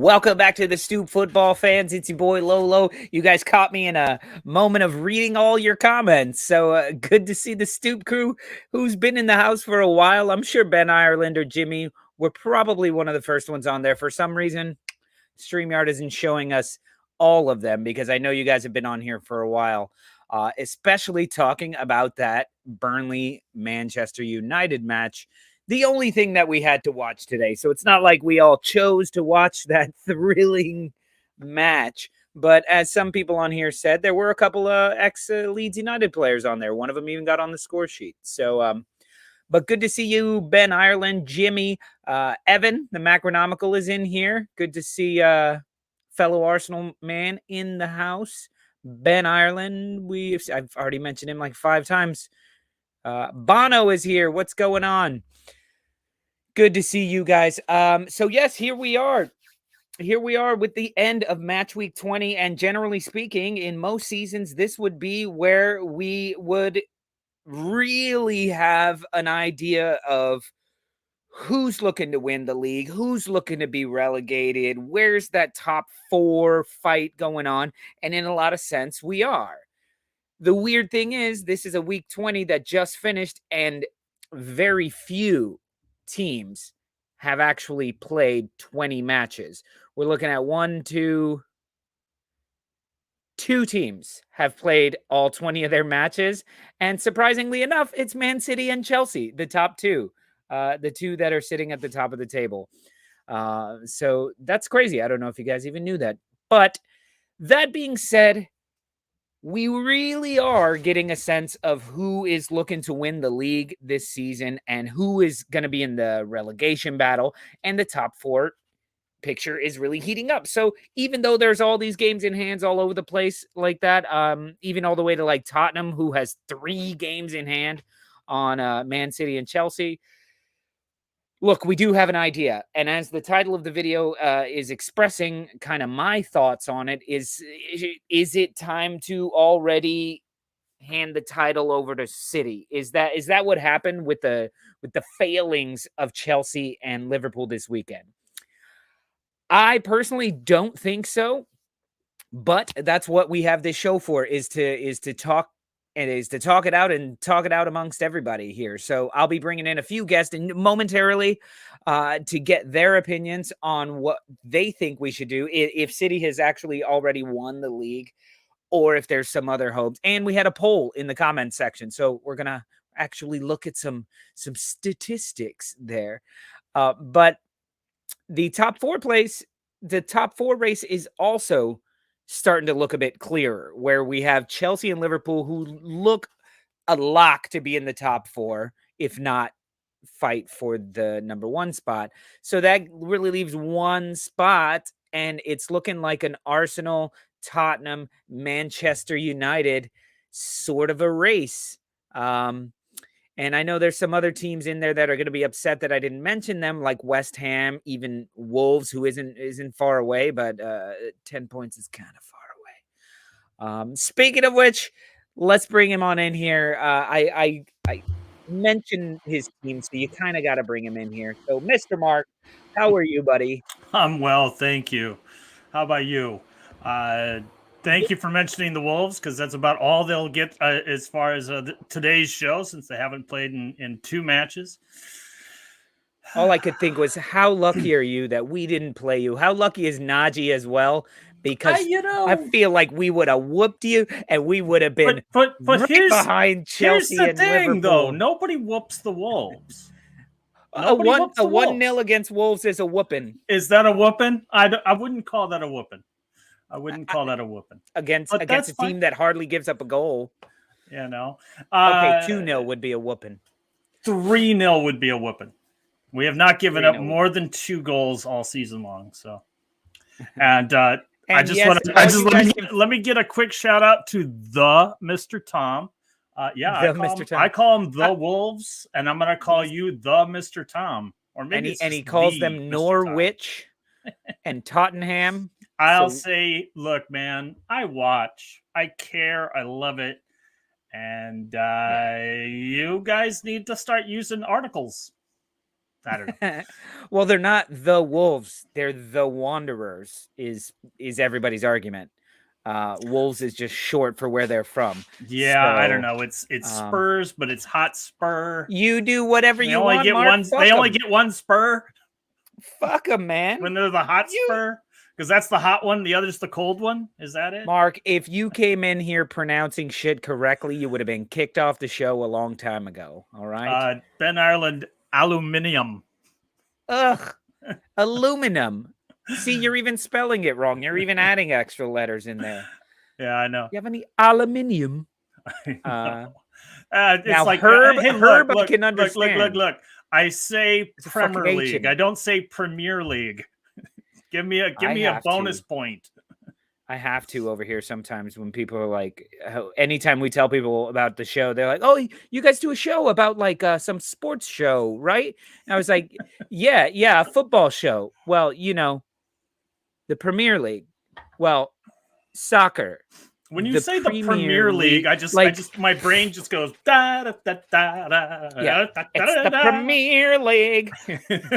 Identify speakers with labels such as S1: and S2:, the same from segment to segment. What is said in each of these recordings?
S1: Welcome back to the Stoop football fans. It's your boy Lolo. You guys caught me in a moment of reading all your comments. So good to see the Stoop crew who's been in the house for a while. I'm sure Ben Ireland or Jimmy were probably one of the first ones on there. For some reason, StreamYard isn't showing us all of them because I know you guys have been on here for a while, especially talking about that Burnley-Manchester United match. The only thing that we had to watch today. So it's not like we all chose to watch that thrilling match. But as some people on here said, there were a couple of ex-Leeds United players on there. One of them even got on the score sheet. So, but good to see you, Ben Ireland, Jimmy, Evan, the Macronomical is in here. Good to see fellow Arsenal man in the house. Ben Ireland, I've already mentioned him like 5 times. Bono is here. What's going on? Good to see you guys. So yes, here we are. Here we are with the end of match week 20. And generally speaking, in most seasons, this would be where we would really have an idea of who's looking to win the league, who's looking to be relegated, where's that top 4 fight going on. And in a lot of sense, we are. The weird thing is, this is a week 20 that just finished, and very few teams have actually played 20 matches. We're looking at two teams have played all 20 of their matches. And surprisingly enough, it's Man City and Chelsea, the top 2, the 2 that are sitting at the top of the table. So that's crazy. I don't know if you guys even knew that. But that being said, we really are getting a sense of who is looking to win the league this season and who is going to be in the relegation battle. And the top 4 picture is really heating up. So even though there's all these games in hands all over the place like that, even all the way to like Tottenham, who has 3 games in hand on Man City and Chelsea, look, we do have an idea. And as the title of the video is expressing kind of my thoughts on it, is it time to already hand the title over to City? Is that what happened with the failings of Chelsea and Liverpool this weekend? I personally don't think so, but that's what we have this show for, is to talk it out and talk it out amongst everybody here. So I'll be bringing in a few guests momentarily to get their opinions on what they think we should do, if City has actually already won the league or if there's some other hopes. And we had a poll in the comments section, so we're going to actually look at some statistics there. But the top 4 race is also starting to look a bit clearer, where we have Chelsea and Liverpool, who look a lock to be in the top 4, if not fight for the number 1 spot. So that really leaves 1 spot, and it's looking like an Arsenal, Tottenham, Manchester United sort of a race. And I know there's some other teams in there that are going to be upset that I didn't mention them, like West Ham, even Wolves, who isn't far away, but 10 points is kind of far away. Speaking of which, let's bring him on in here. I mentioned his team, so you kind of got to bring him in here. So, Mr. Mark, how are you, buddy?
S2: I'm well, thank you. How about you? Thank you for mentioning the Wolves, because that's about all they'll get as far as today's show, since they haven't played in 2 matches.
S1: All I could think was, how lucky are you that we didn't play you? How lucky is Naji as well? Because I feel like we would have whooped you, and we would have been
S2: but
S1: right behind Chelsea
S2: here's the
S1: and
S2: thing,
S1: Liverpool.
S2: though. Nobody whoops the Wolves.
S1: A 1-0 against Wolves is a whooping.
S2: Is that a whooping? I wouldn't call that a whooping. I wouldn't call that a whooping.
S1: Against a team that hardly gives up a goal.
S2: You know.
S1: Okay, 2-0 would be a whooping.
S2: 3-0 would be a whooping. We have not given up more than 2 goals all season long. So, and let me get a quick shout out to the Mr. Tom. I call him the Wolves, and I'm going to call you the Mr. Tom. Or maybe
S1: and he calls them Norwich and Tottenham.
S2: I'll say, look, man, I watch, I care, I love it, and you guys need to start using articles. I don't know.
S1: Well, they're not the Wolves. They're the Wanderers is everybody's argument. Wolves is just short for where they're from.
S2: Yeah, I don't
S1: So,
S2: know. It's Spurs, but it's hot Spur.
S1: You do whatever
S2: They
S1: you
S2: only
S1: want,
S2: get
S1: Mark.
S2: one.
S1: Fuck
S2: They only
S1: 'em.
S2: get one Spur
S1: Fuck them, man.
S2: when they're the hot Spur, because that's the hot one. The other's the cold one. Is that it?
S1: Mark, if you came in here pronouncing shit correctly, you would have been kicked off the show a long time ago. All right.
S2: Ben Ireland aluminium.
S1: Ugh. Aluminum. See, you're even spelling it wrong. You're even adding extra letters in there.
S2: Yeah, I know.
S1: You have any aluminium?
S2: It's
S1: now,
S2: like
S1: Herb,
S2: hey,
S1: Herb,
S2: look,
S1: I can understand.
S2: Look. I say
S1: It's a fucking
S2: Premier League.
S1: H-in.
S2: I don't say Premier League. Give me a bonus point.
S1: I have to over here sometimes when people are like, anytime we tell people about the show, they're like, "Oh, you guys do a show about like some sports show, right?" And I was like, "Yeah, a football show." Well, the Premier League. Well, soccer.
S2: When you say the Premier League, I just my brain just goes da da da da da.
S1: Yeah, it's the Premier League.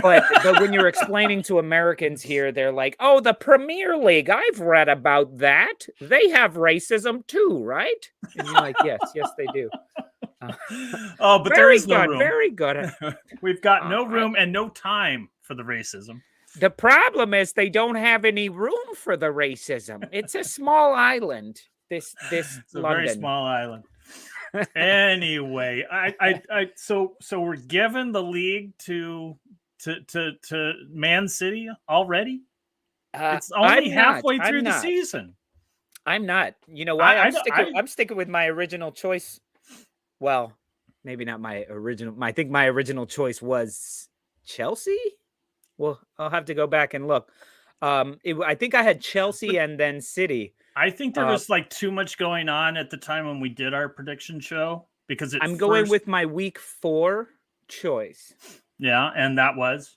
S1: But when you're explaining to Americans here, they're like, "Oh, the Premier League. I've read about that. They have racism too, right?" And you're like, "Yes, they do."
S2: But there is no room.
S1: Very good.
S2: We've got no room and no time for the racism.
S1: The problem is they don't have any room for the racism. It's a small island. This
S2: it's a
S1: London.
S2: very small island. Anyway, so we're giving the league to Man City already. It's only halfway through the season.
S1: I'm not. You know why? I'm sticking with my original choice. Well, maybe not my original. I think my original choice was Chelsea. Well, I'll have to go back and look. I think I had Chelsea and then City.
S2: I think there was like too much going on at the time when we did our prediction show because
S1: I'm going with my week 4 choice.
S2: Yeah, and that was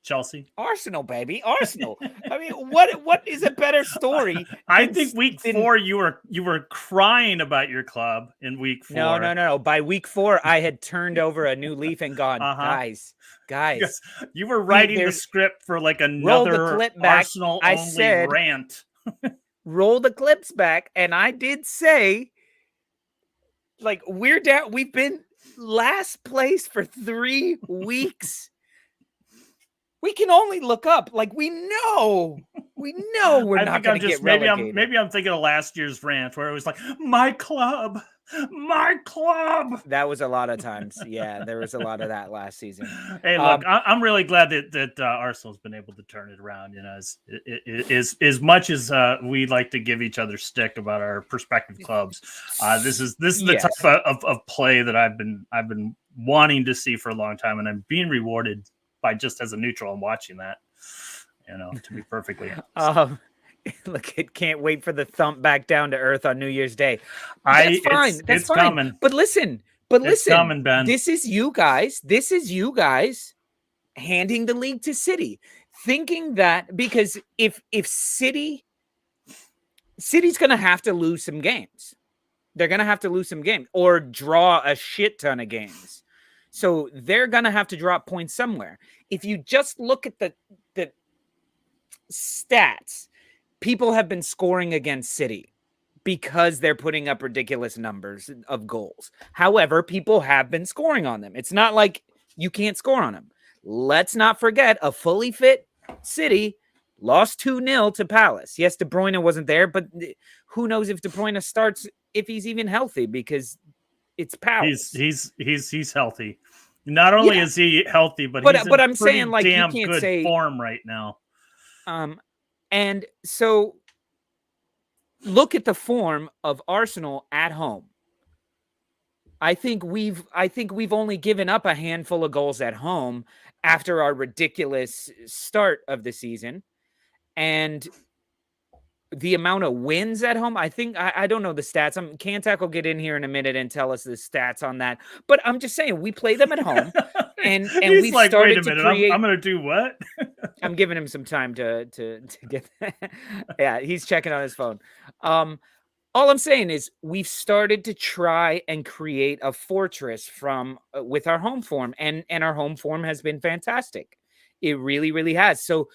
S2: Chelsea.
S1: Arsenal, baby. Arsenal. I mean, what is a better story?
S2: I think week 4 you were crying about your club in week 4.
S1: No. By week 4, I had turned over a new leaf and gone, guys.
S2: You were writing the script for like another Arsenal only rant.
S1: Roll the clips back, and I did say, like, we're down. We've been last place for 3 weeks. We can only look up. Like, we know we're not going to get relegated.
S2: Maybe I'm thinking of last year's rant where it was like, my club.
S1: That was a lot of times. Yeah, there was a lot of that last season.
S2: Hey, look, I'm really glad that Arsenal's been able to turn it around. As much as we like to give each other stick about our prospective clubs, this is the type of play that I've been wanting to see for a long time, and I'm being rewarded by just as a neutral and watching that. To be perfectly honest.
S1: Look, it can't wait for the thump back down to earth on New Year's Day.
S2: That's fine. That's fine. Coming.
S1: But listen.
S2: It's coming, Ben.
S1: This is you guys handing the league to City, thinking that because if City's going to have to lose some games. They're going to have to lose some games or draw a shit ton of games. So they're going to have to drop points somewhere. If you just look at the stats, people have been scoring against City because they're putting up ridiculous numbers of goals. However, people have been scoring on them. It's not like you can't score on them. Let's not forget a fully fit City lost 2-0 to Palace. Yes, De Bruyne wasn't there, but who knows if De Bruyne starts, if he's even healthy, because it's Palace.
S2: He's healthy. Not only is he healthy, but he's in saying, like, damn you can't good form right now.
S1: And so look at the form of Arsenal at home. I think we've only given up a handful of goals at home after our ridiculous start of the season. And the amount of wins at home, I think, I don't know the stats. Kantak will get in here in a minute and tell us the stats on that. But I'm just saying, we play them at home. And we've
S2: like,
S1: started
S2: wait a minute,
S1: to create...
S2: I'm going to do what?
S1: I'm giving him some time to get that. Yeah, he's checking on his phone. All I'm saying is we've started to try and create a fortress from with our home form, and our home form has been fantastic. It really, really has. So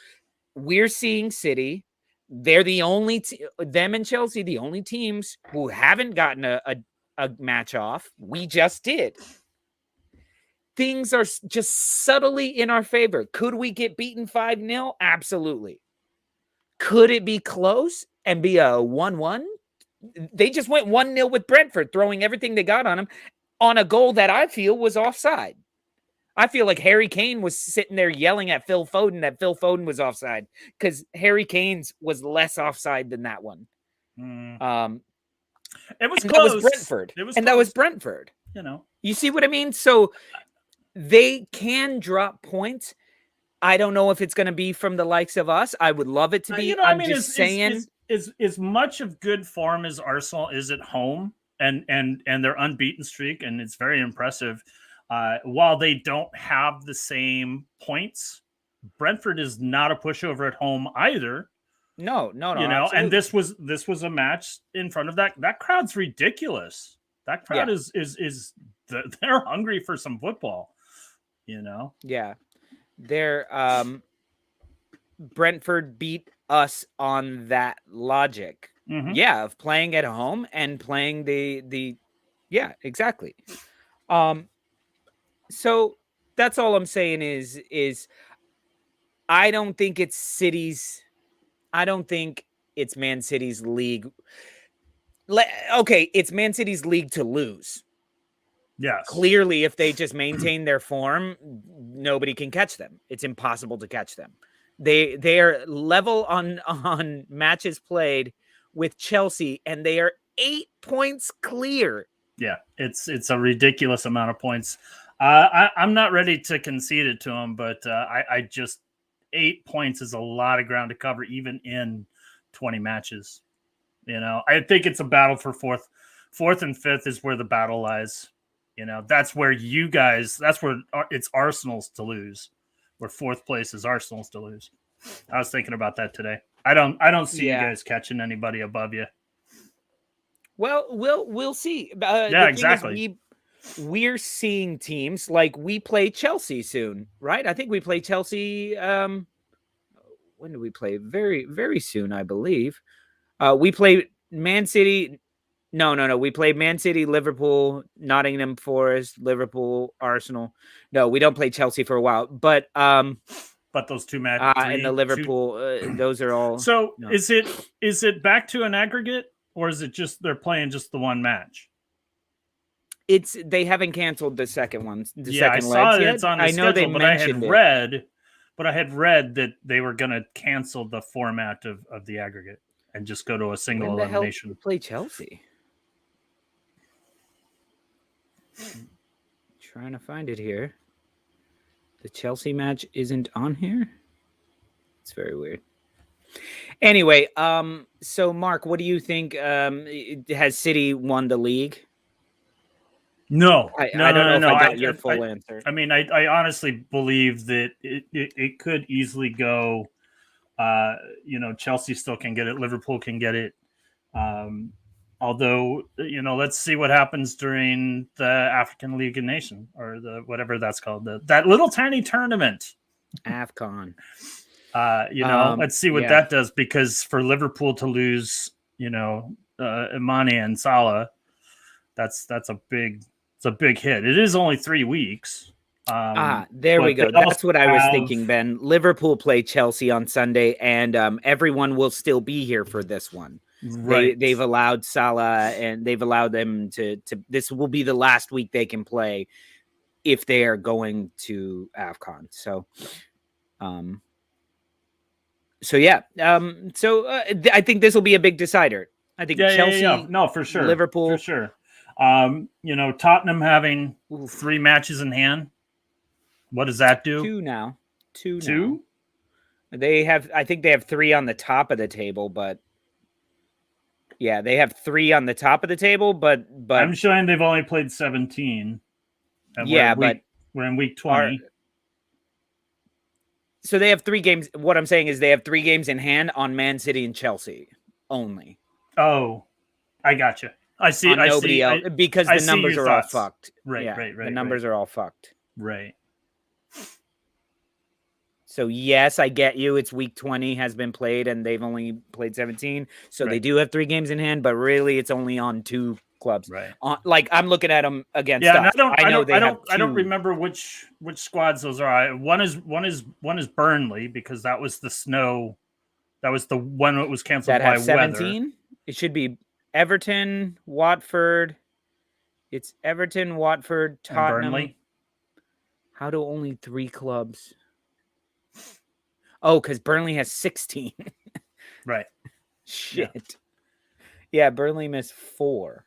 S1: we're seeing City. They're the only them and Chelsea, the only teams who haven't gotten a match off. We just did. Things are just subtly in our favor. Could we get beaten 5-0? Absolutely. Could it be close and be a 1-1? They just went 1-0 with Brentford, throwing everything they got on them on a goal that I feel was offside. I feel like Harry Kane was sitting there yelling at Phil Foden that Phil Foden was offside because Harry Kane's was less offside than that one.
S2: It was
S1: and
S2: close.
S1: That was Brentford.
S2: It was
S1: and
S2: close.
S1: That was Brentford. You see what I mean? So they can drop points. I don't know if it's going to be from the likes of us. I would love it to be. I'm just saying.
S2: As much of good form as Arsenal is at home, and their unbeaten streak, and it's very impressive. While they don't have the same points, Brentford is not a pushover at home either.
S1: No.
S2: Absolutely. And this was a match in front of that crowd's ridiculous. That crowd is they're hungry for some football.
S1: Yeah, they're Brentford beat us on that logic.
S2: Mm-hmm.
S1: Yeah, of playing at home and playing the yeah, exactly. So that's all I'm saying is I don't think it's Man City's league. Okay, it's Man City's league to lose.
S2: Yes.
S1: Clearly, if they just maintain their form, nobody can catch them. It's impossible to catch them. They are level on matches played with Chelsea, and they are 8 points clear.
S2: Yeah, it's a ridiculous amount of points. I'm not ready to concede it to them, but I just 8 points is a lot of ground to cover, even in 20 matches. I think it's a battle for fourth and fifth is where the battle lies. That's where it's Arsenal's to lose, where fourth place is Arsenal's to lose. I was thinking about that today. I don't see you guys catching anybody above you.
S1: Well, we'll see.
S2: Yeah, exactly.
S1: We're seeing teams like we play Chelsea soon, right? I think we play Chelsea. When do we play? Very, very soon, I believe. We play Man City. No. We play Man City, Liverpool, Nottingham Forest, Liverpool, Arsenal. No, we don't play Chelsea for a while. But
S2: those two matches
S1: and the Liverpool, those are all.
S2: So is it back to an aggregate, or is it just they're playing just the one match?
S1: They haven't canceled the second one.
S2: I saw it. It's on the schedule, but I had read that they were going to cancel the format of the aggregate and just go to a single elimination.
S1: Hell play Chelsea. Trying to find it here. The Chelsea match isn't on here. It's very weird. Anyway, so Mark, what do you think? Has City won the league?
S2: No,
S1: I don't know if I got your full answer.
S2: I mean, I honestly believe that it could easily go. Chelsea still can get it. Liverpool can get it. Although, let's see what happens during the African League of Nations, or the whatever that's called, that little tiny tournament,
S1: AFCON.
S2: Let's see what that does, because for Liverpool to lose, Imani and Salah, that's a big hit. It is only 3 weeks.
S1: There we go. That's what I was thinking, Ben. Liverpool play Chelsea on Sunday, and everyone will still be here for this one. Right. They've allowed Salah, and they've allowed them to. This will be the last week they can play if they are going to AFCON. So, I think this will be a big decider. I think Chelsea,
S2: no, for sure,
S1: Liverpool,
S2: for sure. Tottenham having 3 matches in hand. What does that do?
S1: 2 now. 2 now. They have. I think they have 3 on the top of the table, but. Yeah, they have 3 on the top of the table, but
S2: I'm showing they've only played 17.
S1: But
S2: we're in week 20.
S1: So they have 3 games. What I'm saying is they have 3 games in hand on Man City and Chelsea only.
S2: Oh, I got you. I see.
S1: On nobody else because the numbers are all fucked.
S2: Right,
S1: yeah,
S2: right.
S1: The numbers are all fucked.
S2: Right.
S1: So yes, I get you. It's week 20 has been played, and they've only played 17. So they do have 3 games in hand, but really, it's only on 2 clubs.
S2: Right.
S1: Like I'm looking at them against.
S2: Yeah,
S1: us. I don't
S2: remember which squads those are. One is Burnley because that was the snow. That was the one that was canceled by 17.
S1: Weather. It should be Everton, Watford. It's Everton, Watford, Tottenham.
S2: And Burnley.
S1: How do only 3 clubs? Oh, because Burnley has 16.
S2: Right.
S1: Shit. Yeah, Burnley missed 4.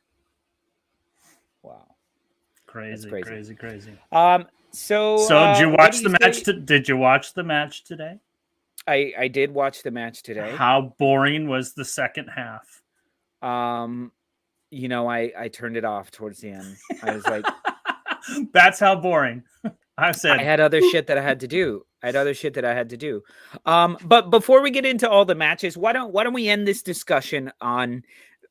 S1: Wow.
S2: Crazy.
S1: So
S2: did you watch the match? Did you watch the match today?
S1: I did watch the match today.
S2: How boring was the second half?
S1: You know, I turned it off towards the end. I was like,
S2: that's how boring. I
S1: had other shit that I had to do. But before we get into all the matches, why don't we end this discussion on,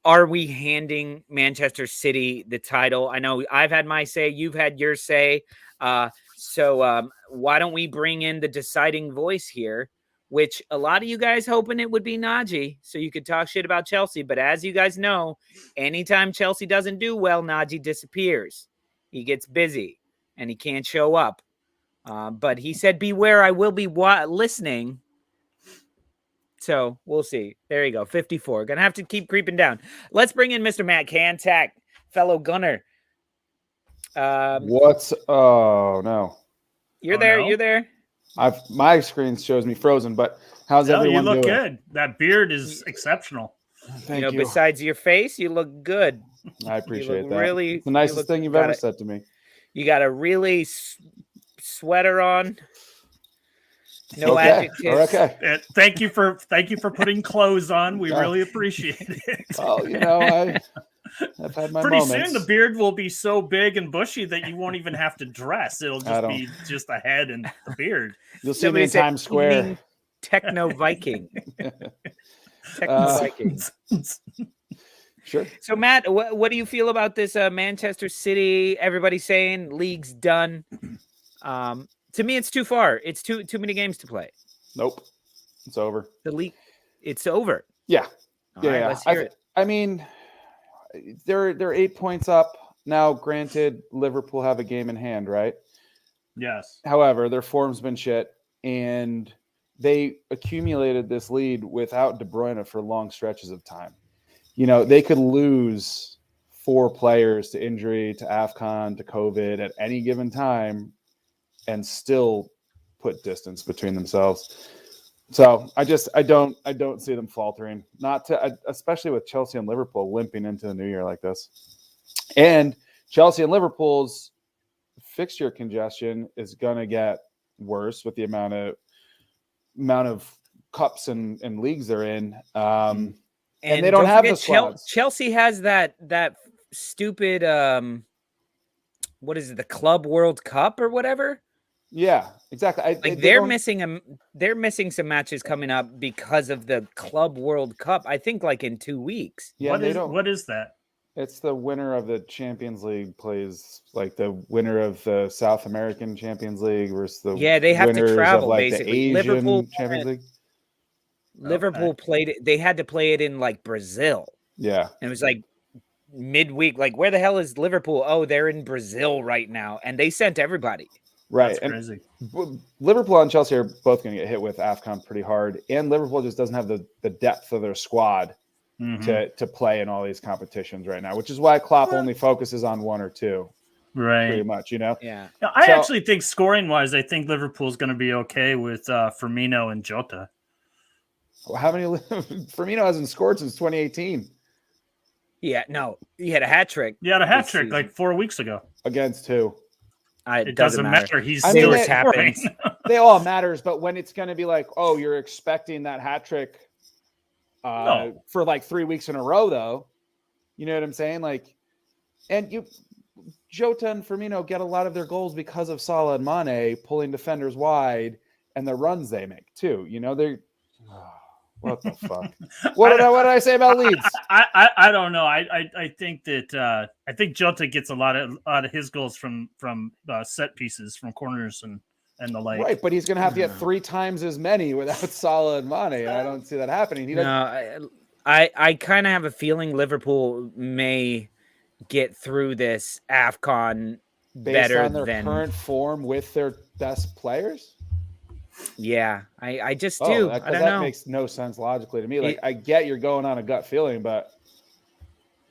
S1: are we handing Manchester City the title? I know I've had my say, you've had your say. So why don't we bring in the deciding voice here, which a lot of you guys hoping it would be Naji, so you could talk shit about Chelsea. But as you guys know, anytime Chelsea doesn't do well, Naji disappears. He gets busy and he can't show up. But he said, beware, I will be listening. So we'll see. There you go. 54. Gonna have to keep creeping down. Let's bring in Mr. Matt Kantak, fellow gunner.
S3: Oh no.
S1: You're there. No? You're there.
S3: My screen shows me frozen, but how's everyone doing?
S2: You look good. That beard is exceptional.
S3: Thank you.
S1: Besides your face, you look good.
S3: I appreciate that.
S1: Really,
S3: it's the nicest thing you've ever said to me.
S1: You got a really sweater on. No adjectives.
S3: Okay.
S2: Thank you for putting clothes on. We really appreciate it.
S3: Well, I've had my
S2: Pretty
S3: moments.
S2: soon the beard will be so big and bushy that you won't even have to dress. It'll just be just a head and the beard.
S3: You'll see me in Times Square.
S1: Techno Viking. Techno Viking.
S3: Sure.
S1: So Matt, what do you feel about this Manchester City? Everybody's saying league's done. To me, it's too far. It's too many games to play.
S3: Nope, it's over.
S1: The league, it's over.
S3: Yeah,
S1: yeah. Let's hear it.
S3: I mean, they're 8 points up now. Granted, Liverpool have a game in hand, right?
S2: Yes.
S3: However, their form's been shit, and they accumulated this lead without De Bruyne for long stretches of time. They could lose 4 players to injury, to AFCON, to COVID at any given time, and still put distance between themselves. So I don't see them faltering. Especially with Chelsea and Liverpool limping into the new year like this. And Chelsea and Liverpool's fixture congestion is going to get worse with the amount of cups and leagues they're in. And they don't have the squads.
S1: Chelsea has that stupid what is it, the Club World Cup or whatever?
S3: Yeah, exactly.
S1: They're missing some matches coming up because of the Club World Cup. I think in 2 weeks.
S3: Yeah,
S2: what is that?
S3: It's the winner of the Champions League plays the winner of the South American Champions League versus the
S1: they have to travel basically.
S3: The Asian Liverpool Champions League.
S1: Liverpool played it. They had to play it in Brazil.
S3: Yeah,
S1: and it was midweek. Where the hell is Liverpool? Oh, they're in Brazil right now, and they sent everybody.
S3: Right.
S2: That's crazy.
S3: And Liverpool and Chelsea are both going to get hit with AFCON pretty hard. And Liverpool just doesn't have the depth of their squad to play in all these competitions right now, which is why Klopp only focuses on 1 or 2.
S2: Right.
S3: Pretty much,
S1: Yeah.
S2: Now, I actually think scoring-wise, I think Liverpool's going to be okay with Firmino and Jota.
S3: How many Firmino hasn't scored since 2018?
S1: Yeah, no. He had a hat trick.
S2: He had a hat trick 4 weeks ago.
S3: Against who?
S1: It doesn't matter.
S2: He's still
S1: happens.
S3: They all matters, but when it's going to be you're expecting that hat trick for 3 weeks in a row, though, you know what I'm saying? And Jota and Firmino get a lot of their goals because of Salah and Mane pulling defenders wide and the runs they make too. They're What the fuck? What did I say about Leeds?
S2: I don't know. I think that I think Jota gets a lot of his goals from set pieces, from corners and the like.
S3: Right, but he's going to have to get 3 times as many without Salah and Mane, and I don't see that happening.
S1: I kind of have a feeling Liverpool may get through this AFCON better
S3: on their
S1: than
S3: current form with their best players.
S1: Yeah, I just do. I don't know.
S3: That makes no sense logically to me. Like, I get you're going on a gut feeling, but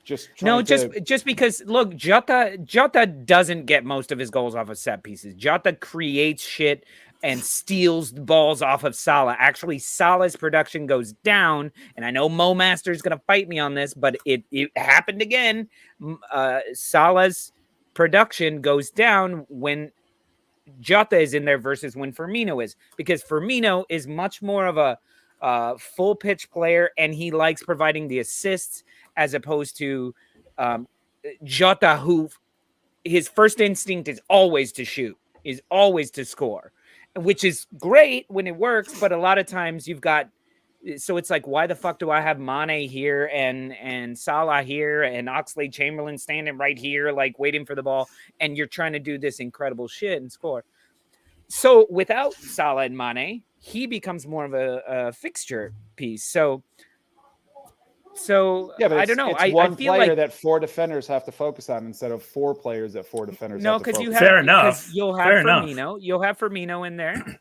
S3: just
S1: because look, Jota doesn't get most of his goals off of set pieces. Jota creates shit and steals the balls off of Salah. Actually, Salah's production goes down, and I know Mo Master's going to fight me on this, but it happened again. Salah's production goes down when Jota is in there versus when Firmino is, because Firmino is much more of a full pitch player, and he likes providing the assists as opposed to Jota, who his first instinct is always to shoot, is always to score, which is great when it works. But a lot of times you've got, so it's like, why the fuck do I have Mane here and Salah here and Oxlade-Chamberlain standing right here, like waiting for the ball, and you're trying to do this incredible shit and score. So without Salah and Mane, he becomes more of a fixture piece. So
S3: yeah, but
S1: I don't know.
S3: It's one
S1: I feel
S3: player
S1: like
S3: that 4 defenders have to focus on instead of 4 players that 4 defenders.
S1: No,
S3: because
S1: you have
S2: fair enough.
S1: You'll have Firmino. You'll have Firmino in there.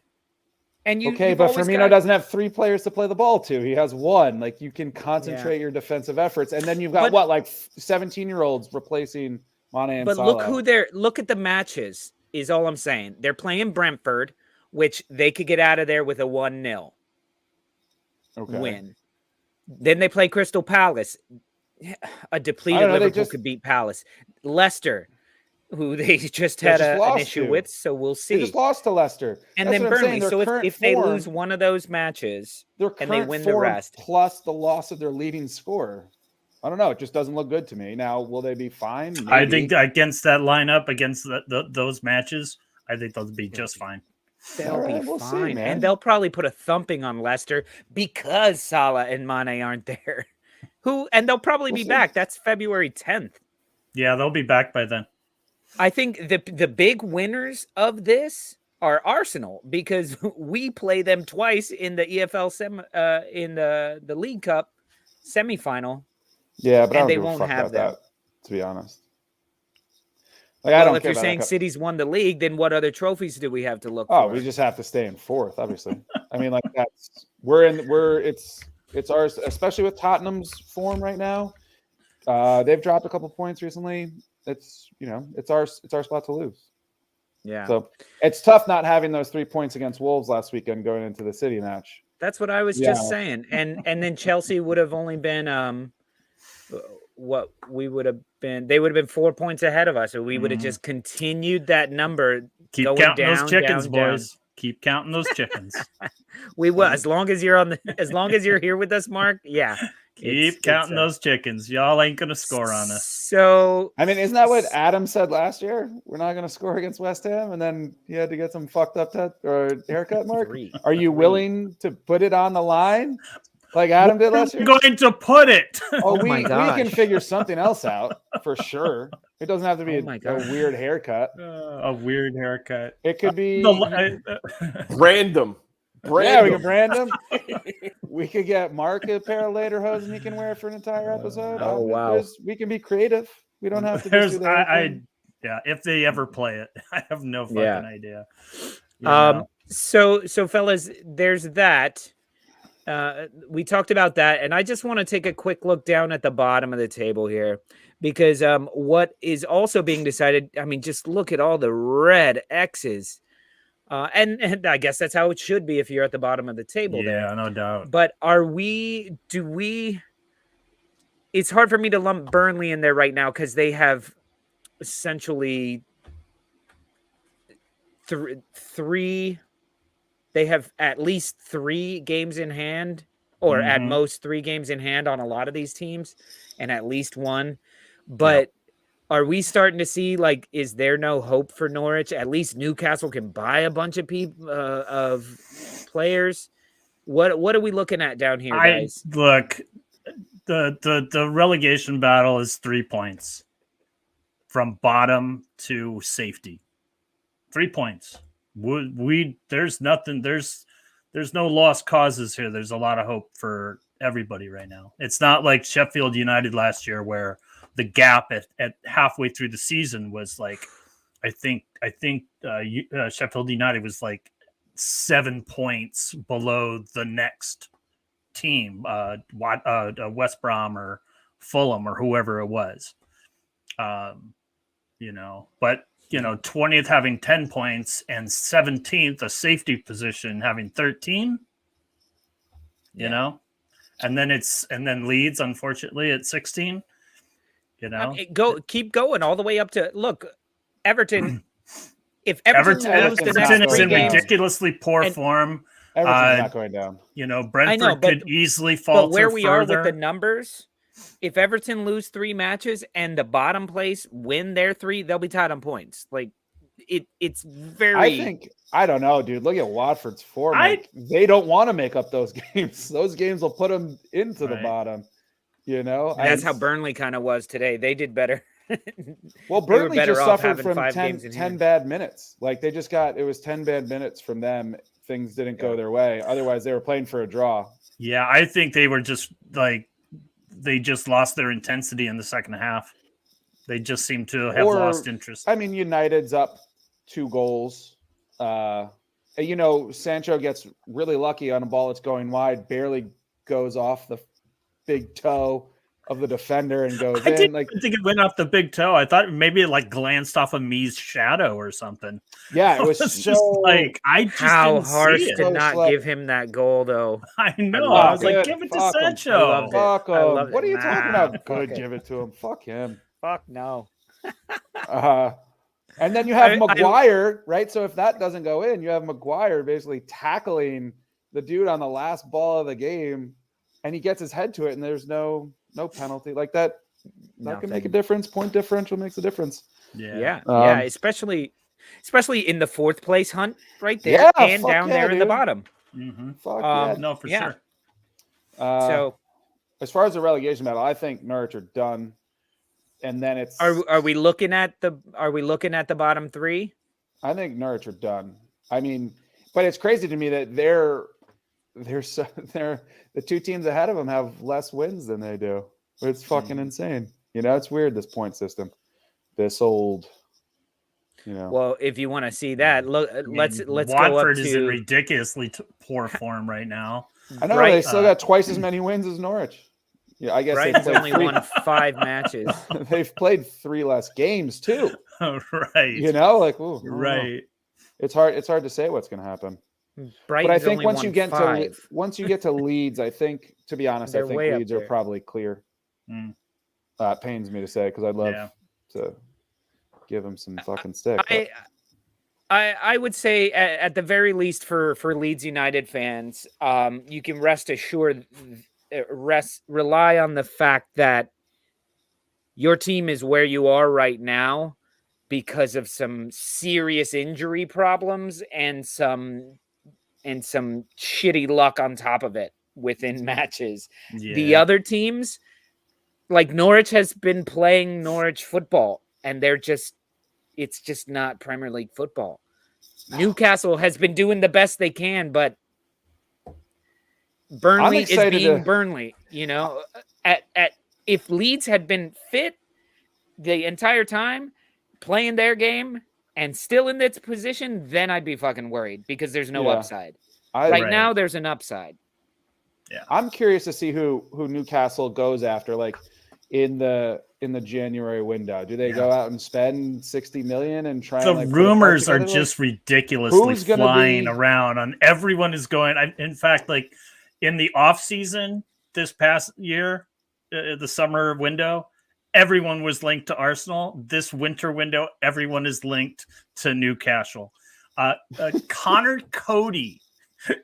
S1: And
S3: but Firmino doesn't have 3 players to play the ball to. He has 1. Like, you can concentrate your defensive efforts, and then you've got 17-year-olds replacing Mane and Salah.
S1: Look at the matches. Is all I'm saying. They're playing Brentford, which they could get out of there with a 1-0 win. Then they play Crystal Palace. A depleted Liverpool could beat Palace. Leicester, who they just had an issue with, so we'll see.
S3: They just lost to Leicester.
S1: And then Burnley. So if they lose one of those matches and they win the rest,
S3: plus the loss of their leading scorer, I don't know. It just doesn't look good to me. Now, will they be fine? Maybe.
S2: I think against that lineup, against those matches, I think they'll be just fine.
S1: They'll be fine. And they'll probably put a thumping on Leicester because Salah and Mane aren't there. And they'll probably be back. That's February 10th.
S2: Yeah, they'll be back by then.
S1: I think the big winners of this are Arsenal, because we play them twice in the EFL in the League Cup semifinal.
S3: Yeah, but
S1: they won't have
S3: that, to be honest.
S1: Like, I don't. If you're saying City's won the league, then what other trophies do we have to look for?
S3: Oh, we just have to stay in 4th, obviously. I mean, like, it's ours, especially with Tottenham's form right now. They've dropped a couple points recently. It's our spot to lose.
S1: Yeah.
S3: So it's tough not having those 3 points against Wolves last weekend going into the City match.
S1: That's what I was just saying. And then Chelsea would have only been what we would have been. They would have been 4 points ahead of us, so we would have just continued that number.
S2: Keep counting those chickens, boys. Keep counting those chickens.
S1: We will, as long as you're here with us, Mark. Yeah.
S2: Keep counting those chickens. Y'all ain't gonna score on us.
S1: So
S3: I mean, isn't that what Adam said last year? We're not gonna score against West Ham, and then he had to get some fucked up haircut, Mark. Are you willing to put it on the line like Adam did last year?
S2: I'm going to put it.
S3: Oh, we can figure something else out for sure. It doesn't have to be a weird haircut.
S2: A weird haircut.
S3: It could be
S4: random.
S3: Yeah, we can brand them. We could get Mark a pair of lederhosen he can wear for an entire episode.
S1: Oh, wow.
S3: We can be creative. We don't have to just do that.
S2: If they ever play it, I have no fucking idea.
S1: So fellas, there's that. We talked about that, and I just want to take a quick look down at the bottom of the table here, because what is also being decided, I mean, just look at all the red X's. And I guess that's how it should be if you're at the bottom of the table.
S2: Yeah, no doubt.
S1: But it's hard for me to lump Burnley in there right now, because they have essentially they have at least 3 games in hand, or at most 3 games in hand on a lot of these teams, and at least 1. But are we starting to see, like, is there no hope for Norwich? At least Newcastle can buy a bunch of players. What are we looking at down here,
S2: I
S1: guys?
S2: look, the relegation battle is 3 points from bottom to safety. 3 points. There's nothing. There's no lost causes here. There's a lot of hope for everybody right now. It's not like Sheffield United last year where the gap at halfway through the season was like, I think Sheffield United was like 7 points below the next team, West Brom or Fulham or whoever it was. But 20th having 10 points and 17th, a safety position, having 13, and then Leeds, unfortunately, at 16,
S1: keep going all the way up to look, Everton. If Everton lose the next
S2: Everton is
S1: 3
S2: in
S1: games,
S2: ridiculously poor form.
S3: Everton's not going down.
S2: Brentford could easily falter
S1: but where we
S2: further.
S1: are with the numbers, if Everton lose 3 matches and the bottom place win their 3, they'll be tied on points. Like it's very.
S3: I don't know, dude. Look at Watford's form. They don't want to make up those games. Those games will put them into the bottom.
S1: That's how Burnley kind of was today. They did better.
S3: Well, Burnley just suffered from 10 bad minutes. Like it was 10 bad minutes from them. Things didn't go their way. Otherwise, they were playing for a draw.
S2: Yeah, I think they were just like they just lost their intensity in the second half. They just seem to have lost interest.
S3: I mean, United's up 2 goals. Sancho gets really lucky on a ball that's going wide, barely goes off the big toe of the defender and goes in.
S2: I didn't think it went off the big toe. I thought maybe it like glanced off of Me's shadow or something.
S3: Yeah, it was
S2: just like
S1: how harsh to not give him that goal though.
S2: I know. I was like, give it to Sancho.
S3: Fuck him. What are you talking about? Good, give it to him. Fuck him.
S1: Fuck no.
S3: And then you have Maguire, right? So if that doesn't go in, you have Maguire basically tackling the dude on the last ball of the game, and he gets his head to it, and there's no penalty like that. That can make a difference. Point differential makes a difference.
S1: Yeah. Especially in the 4th place hunt right there and down there in the bottom.
S2: Mm-hmm.
S3: For
S2: sure.
S3: So as far as the relegation battle, I think Norwich are done. And then it's
S1: are we looking at the bottom 3?
S3: I think Norwich are done. I mean, but it's crazy to me that they're the 2 teams ahead of them have less wins than they do. It's fucking insane. It's weird, this point system. This old,
S1: Well, if you want to see that, look, let's
S2: Watford
S1: go up to
S2: is in ridiculously poor form right now.
S3: I know they still got twice as many wins as Norwich. Yeah, I guess
S1: Brighton's only won 5 matches.
S3: They've played 3 less games too.
S2: Right.
S3: Right. It's hard to say what's going to happen.
S1: Brighton's
S3: but I think
S1: once you get
S3: to Leeds, I think, to be honest, I think Leeds are probably clear. It pains me to say because I'd love to give them some fucking stick.
S1: I would say at the very least for Leeds United fans, you can rest assured. Rely on the fact that your team is where you are right now because of some serious injury problems and some shitty luck on top of it within matches. Yeah. The other teams, like Norwich, has been playing Norwich football, and it's just not Premier League football. Newcastle has been doing the best they can, but Burnley is being Burnley, if Leeds had been fit the entire time, playing their game and still in this position, then I'd be fucking worried because there's no upside. Right now, there's an upside.
S3: Yeah, I'm curious to see who Newcastle goes after, like in the January window. Do they go out and spend 60 million and try?
S2: The rumors are just ridiculously flying around. On everyone is going. In fact, like. In the off season this past year, the summer window, everyone was linked to Arsenal. This winter window, everyone is linked to Newcastle. Connor Cody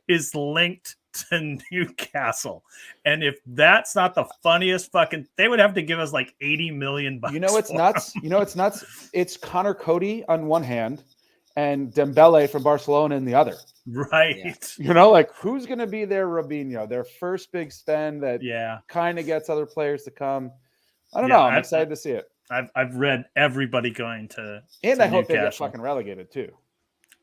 S2: is linked to Newcastle. And if that's not the funniest they would have to give us like $80 million.
S3: It's nuts. It's nuts. It's Connor Cody on one hand. and Dembele from Barcelona in the other.
S2: Right.
S1: Yeah.
S3: You know, like who's going to be their Robinho, their first big spend that
S2: Yeah.
S3: kind of gets other players to come. I don't
S2: Yeah,
S3: know. I'm excited to see it.
S2: I've read everybody going to
S3: And I hope they get
S2: Newcastle.
S3: fucking relegated too.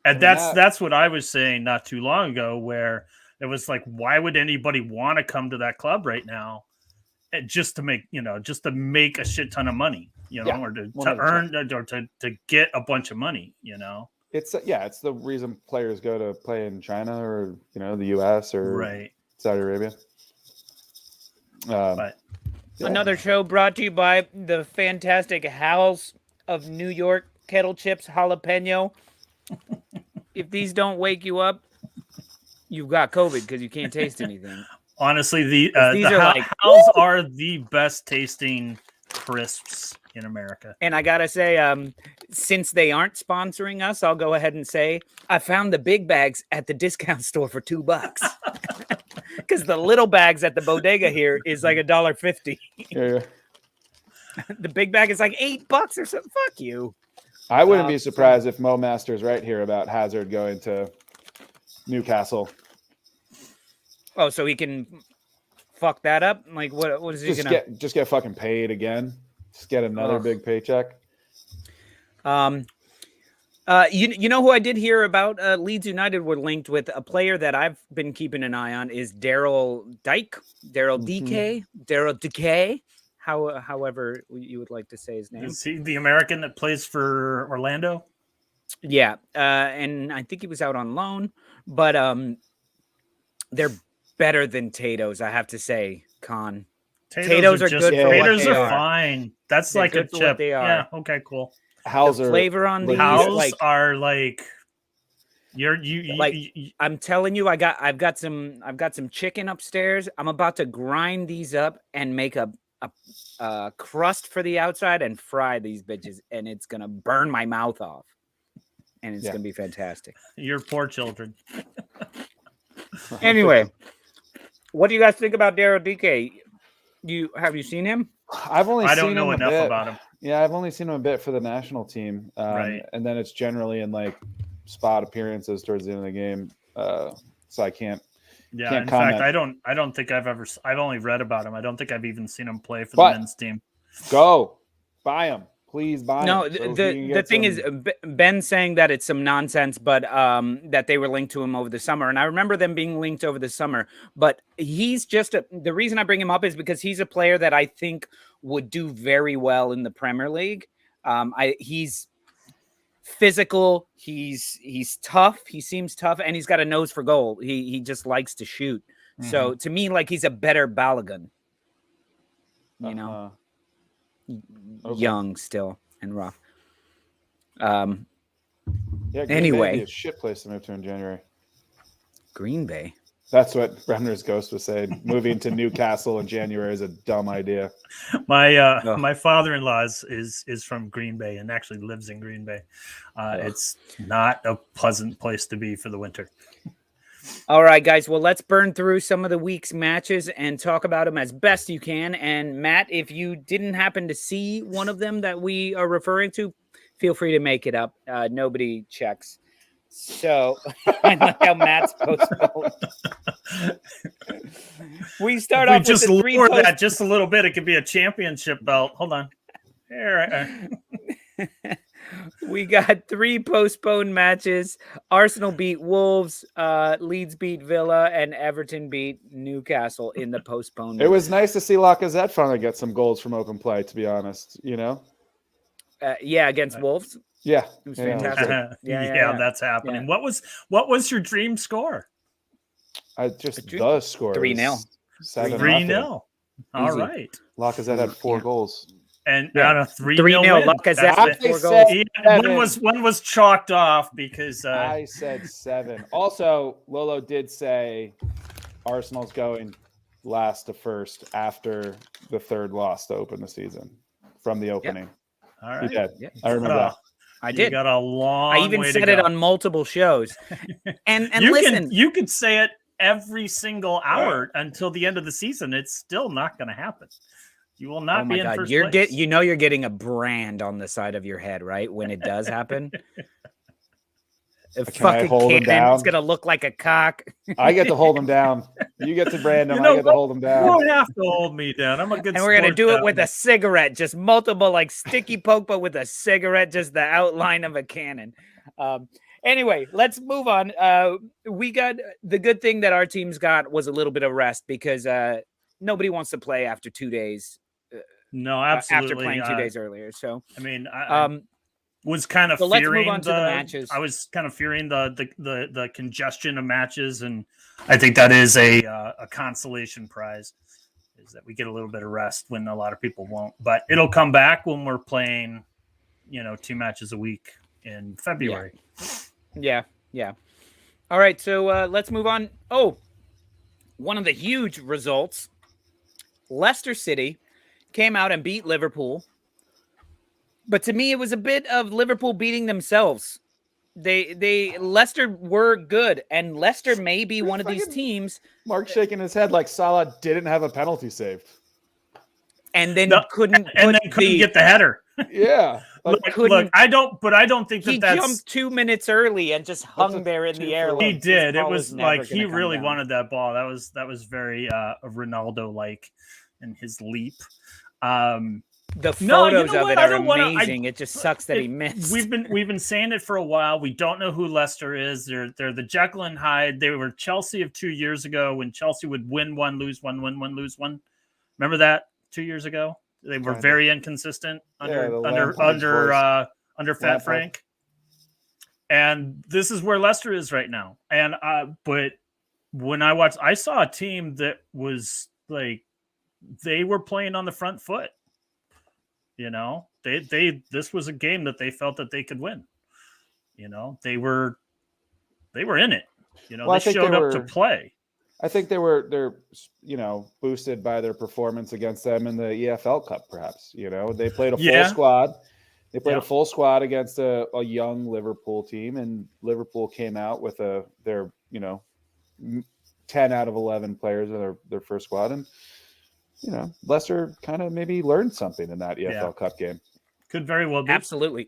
S2: And
S3: I mean,
S2: that's what I was saying not too long ago, where it was like, why would anybody want to come to that club right now? Just to make a shit ton of money,
S3: Yeah,
S2: or to
S3: 100%.
S2: earn or to get a bunch of money,
S3: It's the reason players go to play in China or the US or
S2: right.
S3: Saudi Arabia.
S2: But
S3: Yeah.
S1: Another show brought to you by the fantastic Howls of New York kettle chips jalapeno. If these don't wake you up, you've got COVID because you can't taste anything.
S2: honestly,
S1: These
S2: the
S1: are like,
S2: Howls are the best tasting crisps in America.
S1: And I gotta say, since they aren't sponsoring us, I'll go ahead and say I found the big bags at the discount store for $2. Because the little bags at the bodega here is like $1.50.
S3: Yeah.
S1: The big bag is like $8 or something. Fuck you.
S3: I wouldn't be surprised if Mo Master's right here about Hazard going to Newcastle.
S1: Oh, so he can fuck that up? Like, what is he gonna
S3: just get fucking paid again? Just get another big paycheck.
S1: You know who I did hear about? Leeds United were linked with a player that I've been keeping an eye on is Daryl DK, however you would like to say his name.
S2: Is he the American that plays for Orlando?
S1: Yeah, and I think he was out on loan, but they're better than Tato's, I have to say, Con. Tato's are good for what
S2: Taters
S1: they
S2: are
S1: are.
S2: fine. That's
S1: They're
S2: like a
S1: good for what
S2: chip.
S1: they are.
S2: Yeah. Okay. Cool.
S3: How's
S1: The flavor on these,
S2: Howls are like
S1: I'm telling you, I've got some chicken upstairs. I'm about to grind these up and make a crust for the outside and fry these bitches, and it's gonna burn my mouth off, and it's gonna be fantastic.
S2: Your poor children.
S1: Anyway, what do you guys think about Daryl DK? Have you seen him?
S3: I
S2: don't know enough about him.
S3: Yeah, I've only seen him a bit for the national team,
S2: Right.
S3: And then it's generally in like spot appearances towards the end of the game. So I can't.
S2: Yeah,
S3: can't
S2: in
S3: comment.
S2: fact, I don't think I've only read about him. I don't think I've even seen him play for
S3: But-
S2: the men's team.
S3: Go buy him, please buy
S1: No,
S3: him. So
S1: the thing is, Ben's saying that it's some nonsense, but that they were linked to him over the summer, and I remember them being linked over the summer. But he's just the reason I bring him up is because he's a player that I think would do very well in the Premier League. He's physical, he's tough, he seems tough, and he's got a nose for goal. He just likes to shoot. So to me, like, he's a better Balogun. You know.
S3: Okay.
S1: Young still and rough.
S3: Yeah. Green Bay
S1: Anyway.
S3: would be a shit place to move to in January.
S1: Green Bay.
S3: That's what Bremner's ghost was saying. Moving to Newcastle in January is a dumb idea.
S2: My father-in-law is from Green Bay and actually lives in Green Bay. It's not a pleasant place to be for the winter.
S1: All right, guys. Well, let's burn through some of the week's matches and talk about them as best you can. And Matt, if you didn't happen to see one of them that we are referring to, feel free to make it up. Nobody checks. So I like how Matt's postponed. We start off
S2: just
S1: with the three
S2: lower that just a little bit. It could be a championship belt. Hold on. Here.
S1: We got 3 postponed matches. Arsenal beat Wolves, Leeds beat Villa, and Everton beat Newcastle in the postponed.
S3: It was nice to see Lacazette finally get some goals from open play, to be honest,
S1: yeah, against Wolves.
S3: Yeah.
S1: It was fantastic. Yeah,
S2: That's happening.
S1: Yeah.
S2: What was your dream score?
S3: The score.
S1: 3-0.
S2: 3-0. All
S1: Easy.
S2: right.
S3: Lacazette had 4 goals.
S2: And
S1: Yeah.
S2: on a 3-0
S1: 3-0,
S2: win.
S1: Lacazette
S2: That's
S1: with
S2: it.
S1: 4 goals.
S2: Yeah, one was chalked off because
S3: I said 7. Also, Lolo did say Arsenal's going last to first after the 3rd loss to open the season from the opening.
S2: all right.
S3: He did.
S1: Yeah.
S3: I remember that.
S1: I
S2: You
S1: did.
S2: got a long
S1: I even
S2: way
S1: said
S2: to
S1: it
S2: go.
S1: on multiple shows. And
S2: you
S1: listen,
S2: you could say it every single hour until the end of the season. It's still not going to happen. You will not
S1: oh
S2: be
S1: my
S2: in
S1: God,
S2: first
S1: you're
S2: place.
S1: you're getting a brand on the side of your head, right? When it does happen. fucking
S3: hold him
S1: cannon. It's
S3: down?
S1: gonna look like a cock.
S3: I get to hold him down. You get to brand him.
S2: You know
S3: I get to
S2: what?
S3: hold him
S2: You
S3: down.
S2: don't have to hold me down. I'm a good
S1: And we're gonna
S2: sport
S1: do it
S2: that
S1: with
S2: way.
S1: a cigarette, just multiple like sticky poke, but with a cigarette, just the outline of a cannon. Anyway, let's move on. We got the good thing that our teams got was a little bit of rest because nobody wants to play after 2 days.
S2: No, absolutely.
S1: After playing 2 days earlier. So
S2: I mean, I was kind of
S1: so let's
S2: fearing
S1: move on to the matches.
S2: I was kind of fearing the congestion of matches, and I think that is a consolation prize, is that we get a little bit of rest when a lot of people won't. But it'll come back when we're playing, 2 matches a week in February.
S1: Yeah. All right, so let's move on. Oh, one of the huge results: Leicester City came out and beat Liverpool. But to me, it was a bit of Liverpool beating themselves. Leicester were good, and Leicester may be one of these teams.
S3: Mark shaking his head like Salah didn't have a penalty saved.
S1: And then couldn't
S2: get the header.
S3: Yeah.
S2: Look, I don't think
S1: he
S2: that's
S1: jumped 2 minutes early and just hung there in the air.
S2: He
S1: Like,
S2: did. It was like he really wanted that ball. That was very Ronaldo-like in his leap.
S1: The photos of it are amazing.
S2: It
S1: just sucks that he missed.
S2: We've been saying it for a while. We don't know who Leicester is. They're the Jekyll and Hyde. They were Chelsea of 2 years ago when Chelsea would win one, lose one, win one, lose one. Remember that 2 years ago? They were very inconsistent under Fat Frank. And this is where Leicester is right now. And but when I saw a team that was like they were playing on the front foot. This was a game that they felt that they could win. They were in it. They showed up to play.
S3: I think they're boosted by their performance against them in the EFL Cup, perhaps. They played a full squad. They played a full squad against a young Liverpool team, and Liverpool came out with their 10 out of 11 players in their first squad, and Leicester kind of maybe learned something in that EFL Cup game.
S2: Could very well be.
S1: Absolutely.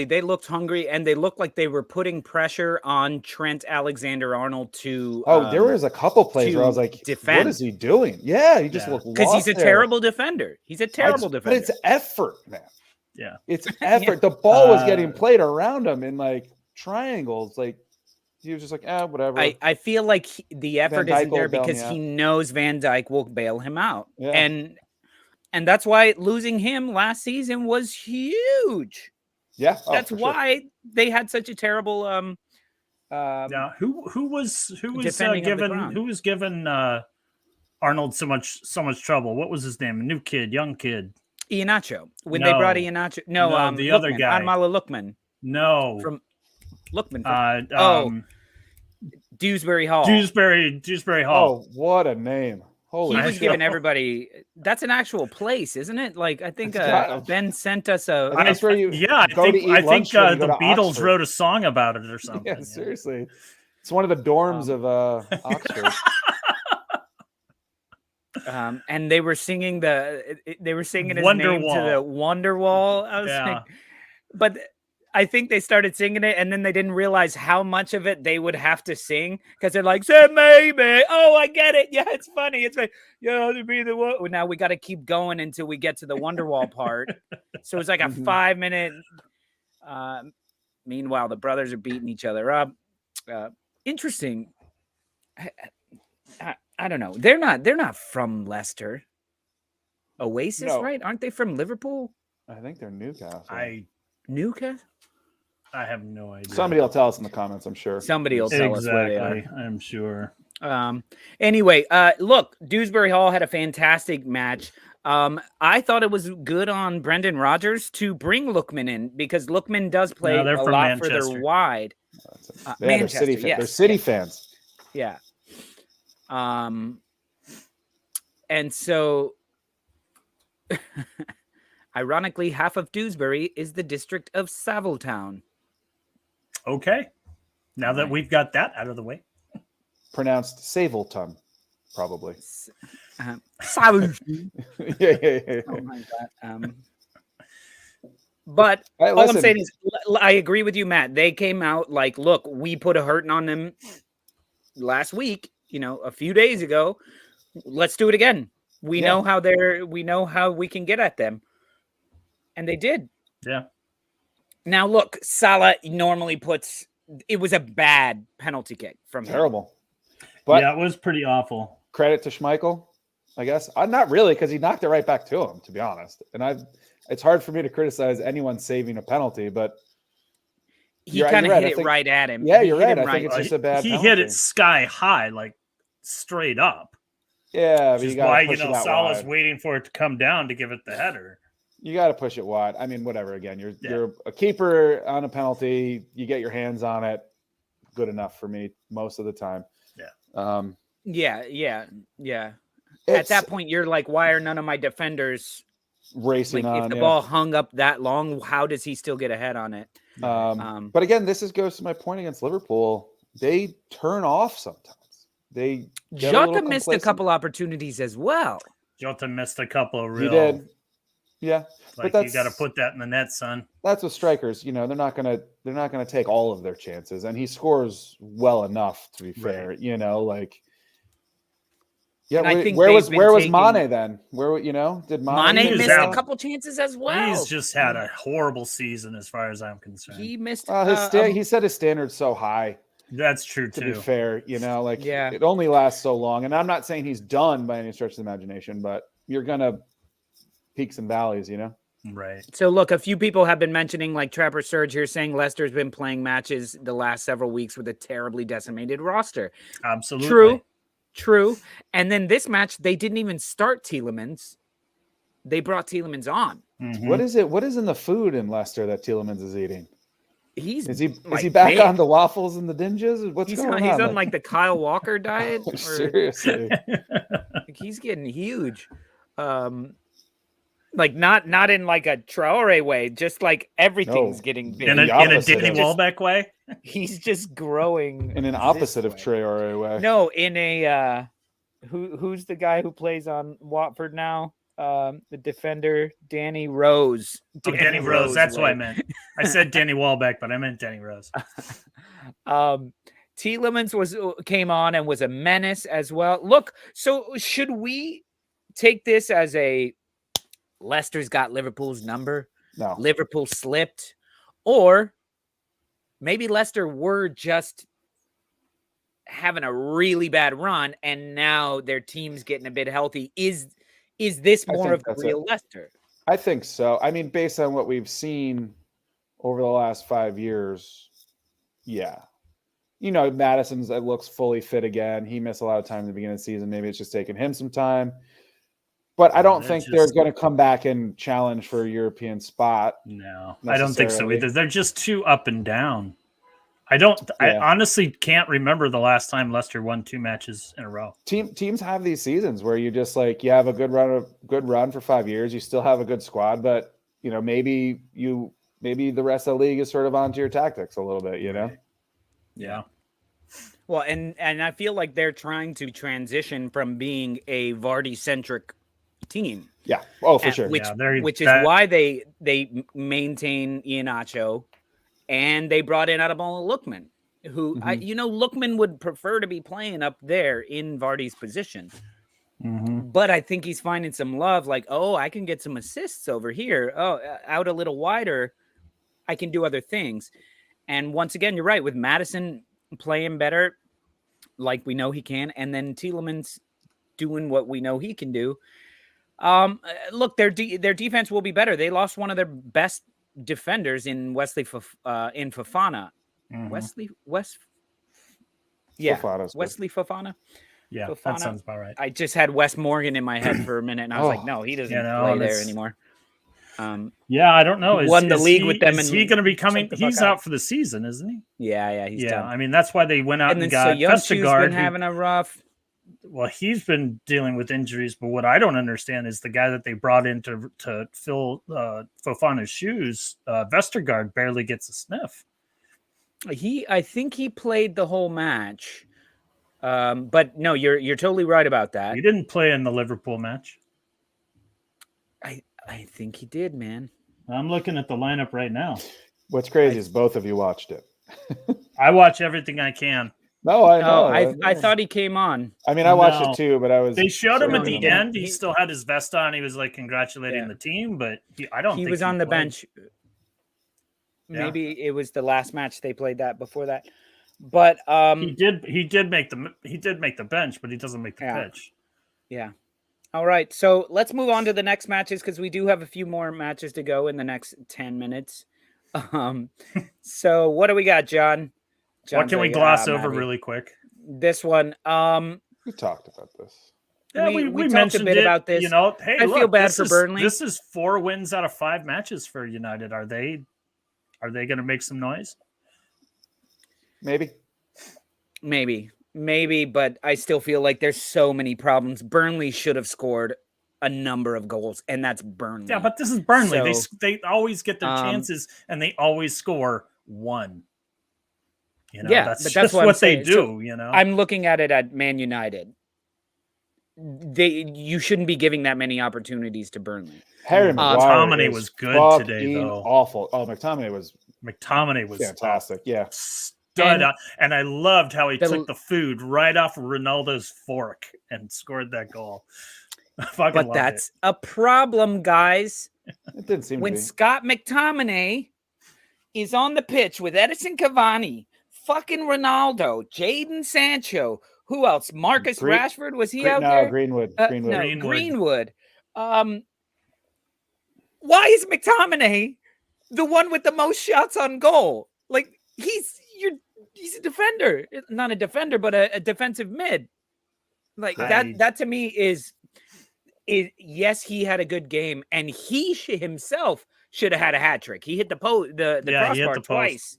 S1: They looked hungry, and they looked like they were putting pressure on Trent Alexander-Arnold to.
S3: There was a couple plays where I was like, defend. What is he doing? Yeah, he just looked lost
S1: because he's a terrible defender. He's a terrible defender.
S3: But it's effort, man.
S2: Yeah,
S3: it's effort. The ball was getting played around him in like triangles, like. He was just like, whatever.
S1: I feel like the effort isn't there because he knows Van Dijk will bail him out. Yeah. And that's why losing him last season was huge.
S3: Yeah.
S1: That's why they had such a terrible
S2: who was given Arnold so much trouble? What was his name? A new kid, young kid.
S1: Iheanacho. When they brought Iheanacho. No,
S2: the
S1: Lookman,
S2: other guy.
S1: Anmala Lookman.
S2: No.
S1: From Lookman. Dewsbury Hall.
S2: Dewsbury Hall.
S3: Oh, what a name. Holy
S1: He was giving everybody. That's an actual place, isn't it? Like, I think Ben sent us a.
S3: I think
S2: the Beatles
S3: Oxford.
S2: Wrote a song about it or something.
S3: Yeah, seriously. It's one of the dorms of Oxford.
S1: And they were singing his
S2: Wonder
S1: name
S2: Wall.
S1: to the Wonderwall. I was like, but I think they started singing it, and then they didn't realize how much of it they would have to sing because they're like, "Say maybe." Oh, I get it. Yeah, it's funny. It's like, to be the one. Now we got to keep going until we get to the Wonderwall part. So it's like a 5-minute. Meanwhile, the brothers are beating each other up. Interesting. I don't know. They're not from Leicester. Oasis, right? Aren't they from Liverpool?
S3: I think they're Newcastle.
S1: Newcastle?
S2: I have no idea.
S3: Somebody will tell us in the comments, I'm sure.
S1: Somebody will tell us where they are.
S2: I'm sure.
S1: Anyway, look, Dewsbury Hall had a fantastic match. I thought it was good on Brendan Rodgers to bring Lookman in because Lookman does play a lot further wide.
S3: Manchester, they're City fans.
S1: Yeah. And so ironically, half of Dewsbury is the district of Saviltown.
S2: Okay. Now that we've got that out of the way.
S3: Pronounced Savilton, probably.
S1: Savilton.
S3: Yeah.
S1: Oh my God. But
S3: Hey,
S1: all I'm
S3: listen.
S1: saying is, I agree with you, Matt. They came out like, look, we put a hurting on them last week, a few days ago. Let's do it again. We know how we can get at them. And they did.
S2: Yeah.
S1: Now, look, Salah normally it was a bad penalty kick from him.
S3: Terrible. But
S2: yeah, it was pretty awful.
S3: Credit to Schmeichel, I guess. Not really, because he knocked it right back to him, to be honest. And it's hard for me to criticize anyone saving a penalty, but
S1: he kind of hit it right at him.
S3: Yeah, you're right. I think it's just a bad
S2: penalty.
S3: He
S2: hit it sky high, like straight up.
S3: Yeah,
S2: which is why Salah's waiting for it to come down to give it the header.
S3: You got to push it wide. I mean, whatever. Again, you're a keeper on a penalty. You get your hands on it. Good enough for me most of the time.
S2: Yeah.
S1: Yeah. At that point, you're like, why are none of my defenders
S3: racing on?
S1: If the ball hung up that long, how does he still get ahead on it?
S3: But again, this goes to my point against Liverpool. They turn off sometimes.
S1: Jota missed a couple opportunities as well.
S2: Jota missed a couple of real.
S3: He did. Yeah,
S2: but you got to put that in the net, son.
S3: That's with strikers. They're not gonna take all of their chances, and he scores well enough to be fair.
S2: Right.
S3: Where was Mane then? Did
S1: Mane missed a couple chances as well?
S2: He's just had a horrible season as far as I'm concerned.
S1: He missed.
S3: He said his standard's so high.
S2: That's true too.
S3: To be fair, it only lasts so long, and I'm not saying he's done by any stretch of the imagination, but you're gonna peaks and valleys,
S2: Right.
S1: So look, a few people have been mentioning, like Trapper Surge here, saying Leicester's been playing matches the last several weeks with a terribly decimated roster.
S2: Absolutely.
S1: True. And then this match, they didn't even start Tielemans. They brought Tielemans on.
S3: Mm-hmm. What is it? What is in the food in Leicester that Tielemans is eating?
S1: Is
S3: he back on the waffles and the dinges? What's going on?
S1: He's on like the Kyle Walker diet.
S3: Seriously.
S1: He's getting huge. Like not in like a Traore way, just like everything's getting big.
S2: In a Danny Welbeck way?
S1: He's just growing.
S3: In an opposite of Traore way.
S1: No, in a who's the guy who plays on Watford now? The defender, Danny Rose.
S2: Danny Rose, that's what I meant. I said Danny Welbeck, but I meant Danny Rose.
S1: Tielemans came on and was a menace as well. Look, so should we take this as Leicester's got Liverpool's number?
S3: No.
S1: Liverpool slipped. Or maybe Leicester were just having a really bad run and now their team's getting a bit healthy. Is this more of a real Leicester?
S3: I think so. I mean, based on what we've seen over the last 5 years, yeah. Madison's looks fully fit again. He missed a lot of time in the beginning of the season. Maybe it's just taking him some time. But I don't think they're going to come back and challenge for a European spot.
S2: No, I don't think so either. They're just too up and down. I honestly can't remember the last time Leicester won 2 matches in a row.
S3: Teams have these seasons where you just you have a good run for 5 years. You still have a good squad, but maybe the rest of the league is sort of onto your tactics a little bit.
S2: Yeah.
S1: Well, and I feel like they're trying to transition from being a Vardy centric team.
S3: Yeah. Oh, for sure.
S1: Which is why they maintain Iheanacho and they brought in Ademola Lookman, who Lookman would prefer to be playing up there in Vardy's position.
S2: Mm-hmm.
S1: But I think he's finding some love, like, I can get some assists over here. Out a little wider, I can do other things. And once again, you're right, with Madison playing better, like we know he can, and then Tielemans doing what we know he can do. Look, their defense will be better. They lost one of their best defenders in Wesley in Fofana.
S2: Mm-hmm.
S1: Wesley Fofana.
S2: Yeah,
S1: Fofana.
S2: that sounds about right.
S1: I just had Wes Morgan in my head for a minute, and I was like, no, he doesn't play there anymore.
S2: I don't know.
S1: Won the league with them.
S2: Is he going to be coming? He's out for the season, isn't he?
S1: Yeah, he's done.
S2: I mean, that's why they went out and got
S1: Vestergaard. Been having a rough.
S2: Well, he's been dealing with injuries, but what I don't understand is the guy that they brought in to fill Fofana's shoes, Vestergaard, barely gets a sniff.
S1: I think he played the whole match. But no, you're totally right about that.
S2: He didn't play in the Liverpool match.
S1: I think he did, man.
S2: I'm looking at the lineup right now.
S3: What's crazy is both of you watched it.
S2: I watch everything I can.
S3: No, I know.
S1: I thought he came on.
S3: I mean, I watched
S2: No.
S3: it too, but I was.
S2: They showed him
S1: No,
S2: at
S1: he
S2: the
S1: didn't.
S2: end. He still had his vest on. He was like congratulating the team, but I don't think
S1: He was on the
S2: played.
S1: bench.
S2: Yeah.
S1: Maybe it was the last match they played that before that. But
S2: He did make the bench, but he doesn't make the pitch.
S1: Yeah. All right. So let's move on to the next matches because we do have a few more matches to go in the next 10 minutes. So what do we got, John?
S2: What can we gloss over really quick?
S1: This one.
S3: We talked about this.
S2: Yeah,
S1: we
S2: we
S1: talked
S2: mentioned
S1: a bit about this.
S2: You know, hey,
S1: I feel bad for Burnley.
S2: This is 4 wins out of 5 matches for United. Are they going to make some noise?
S1: Maybe, but I still feel like there's so many problems. Burnley should have scored a number of goals, and that's Burnley.
S2: Yeah, but this is Burnley.
S1: So,
S2: they always get their chances, and they always score 1. You know,
S1: yeah,
S2: that's
S1: but
S2: just
S1: that's what
S2: what they
S1: saying.
S2: do.
S1: So
S2: you know,
S1: I'm looking at it at Man United. You shouldn't be giving that many opportunities to Burnley.
S3: Harry Maguire
S2: McTominay was good today, though.
S3: Awful. Oh, McTominay was
S2: fantastic.
S3: Yeah.
S2: Stud. And I loved how he took the food right off Ronaldo's fork and scored that goal.
S1: But that's a problem, guys.
S3: It didn't seem
S1: when
S3: to be.
S1: Scott McTominay is on the pitch with Edison Cavani, fucking Ronaldo, Jadon Sancho, who else? Marcus Rashford, was he out there?
S3: Greenwood.
S1: Greenwood. Why is McTominay the one with the most shots on goal? Like he's a defender, not a defender, but a defensive mid. Like that to me is yes, he had a good game, and he himself should have had a hat trick. He hit the crossbar twice.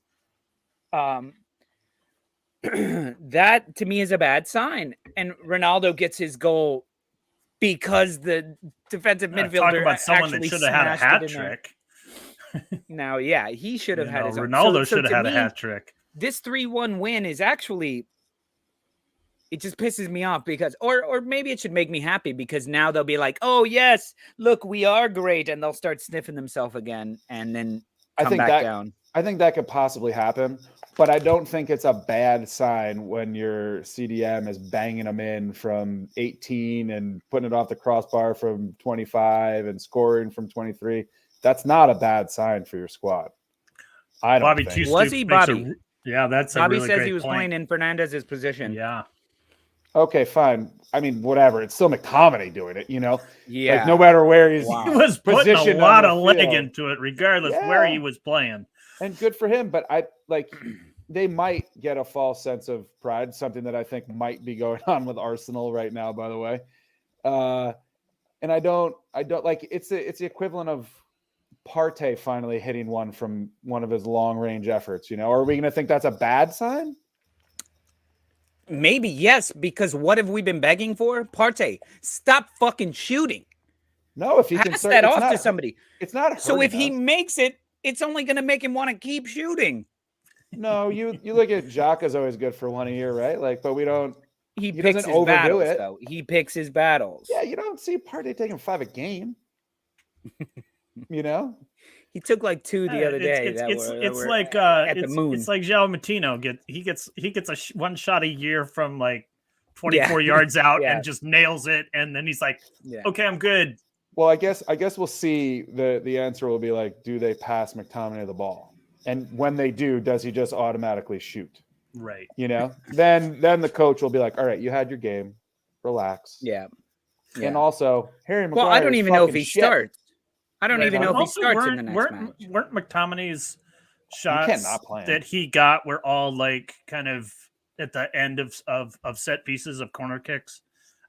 S1: That to me is a bad sign. And Ronaldo gets his goal because the defensive midfielder
S2: talk about someone that should have had a hat trick.
S1: Now, yeah, he should have had his own.
S2: Ronaldo should have had a hat trick.
S1: This 3-1 win is actually, it just pisses me off because, or maybe it should make me happy because now they'll be like, oh yes, look, we are great, and they'll start sniffing themselves again and then come back down.
S3: I think that could possibly happen, but I don't think it's a bad sign when your CDM is banging them in from 18 and putting it off the crossbar from 25 and scoring from 23. That's not a bad sign for your squad. I don't think.
S1: Was he Bobby?
S2: Yeah, that's a
S1: Bobby
S2: really
S1: says
S2: great
S1: he was
S2: point.
S1: playing in Fernandez's position.
S2: Yeah.
S3: Okay, fine. I mean, whatever. It's still McTominay doing it, you know?
S1: Yeah.
S3: Like, no matter where he's
S2: He was putting a lot of leg into it, regardless where he was playing.
S3: And good for him, but they might get a false sense of pride, something that I think might be going on with Arsenal right now, by the way. And I don't like it's the equivalent of Partey finally hitting one from one of his long range efforts, you know. Are we going to think that's a bad sign?
S1: Maybe yes, because what have we been begging for? Partey, stop fucking shooting.
S3: No, if he
S1: pass that off to somebody,
S3: it's not.
S1: So if he makes it, it's only going to make him want to keep shooting.
S3: No, you look at Xhaka's always good for 1 a year, right? Like, but we don't.
S1: He picks his battles, though. He picks his battles.
S3: Yeah, you don't see Partey taking 5 a game. You know,
S1: he took like 2 the other day.
S2: It's like
S1: the moon.
S2: It's like João Matino he gets one shot a year from like 24 yards out and just nails it, and then he's like, okay, I'm good.
S3: Well, I guess we'll see. The answer will be like, do they pass McTominay the ball? And when they do, does he just automatically shoot?
S2: Right.
S3: You know, then the coach will be like, all right, you had your game, relax.
S1: Yeah.
S3: And also, Harry Maguire.
S1: Well, I don't even know if he starts. I don't even know if he starts in the next match.
S2: Weren't McTominay's shots that he got were all like kind of at the end of set pieces of corner kicks,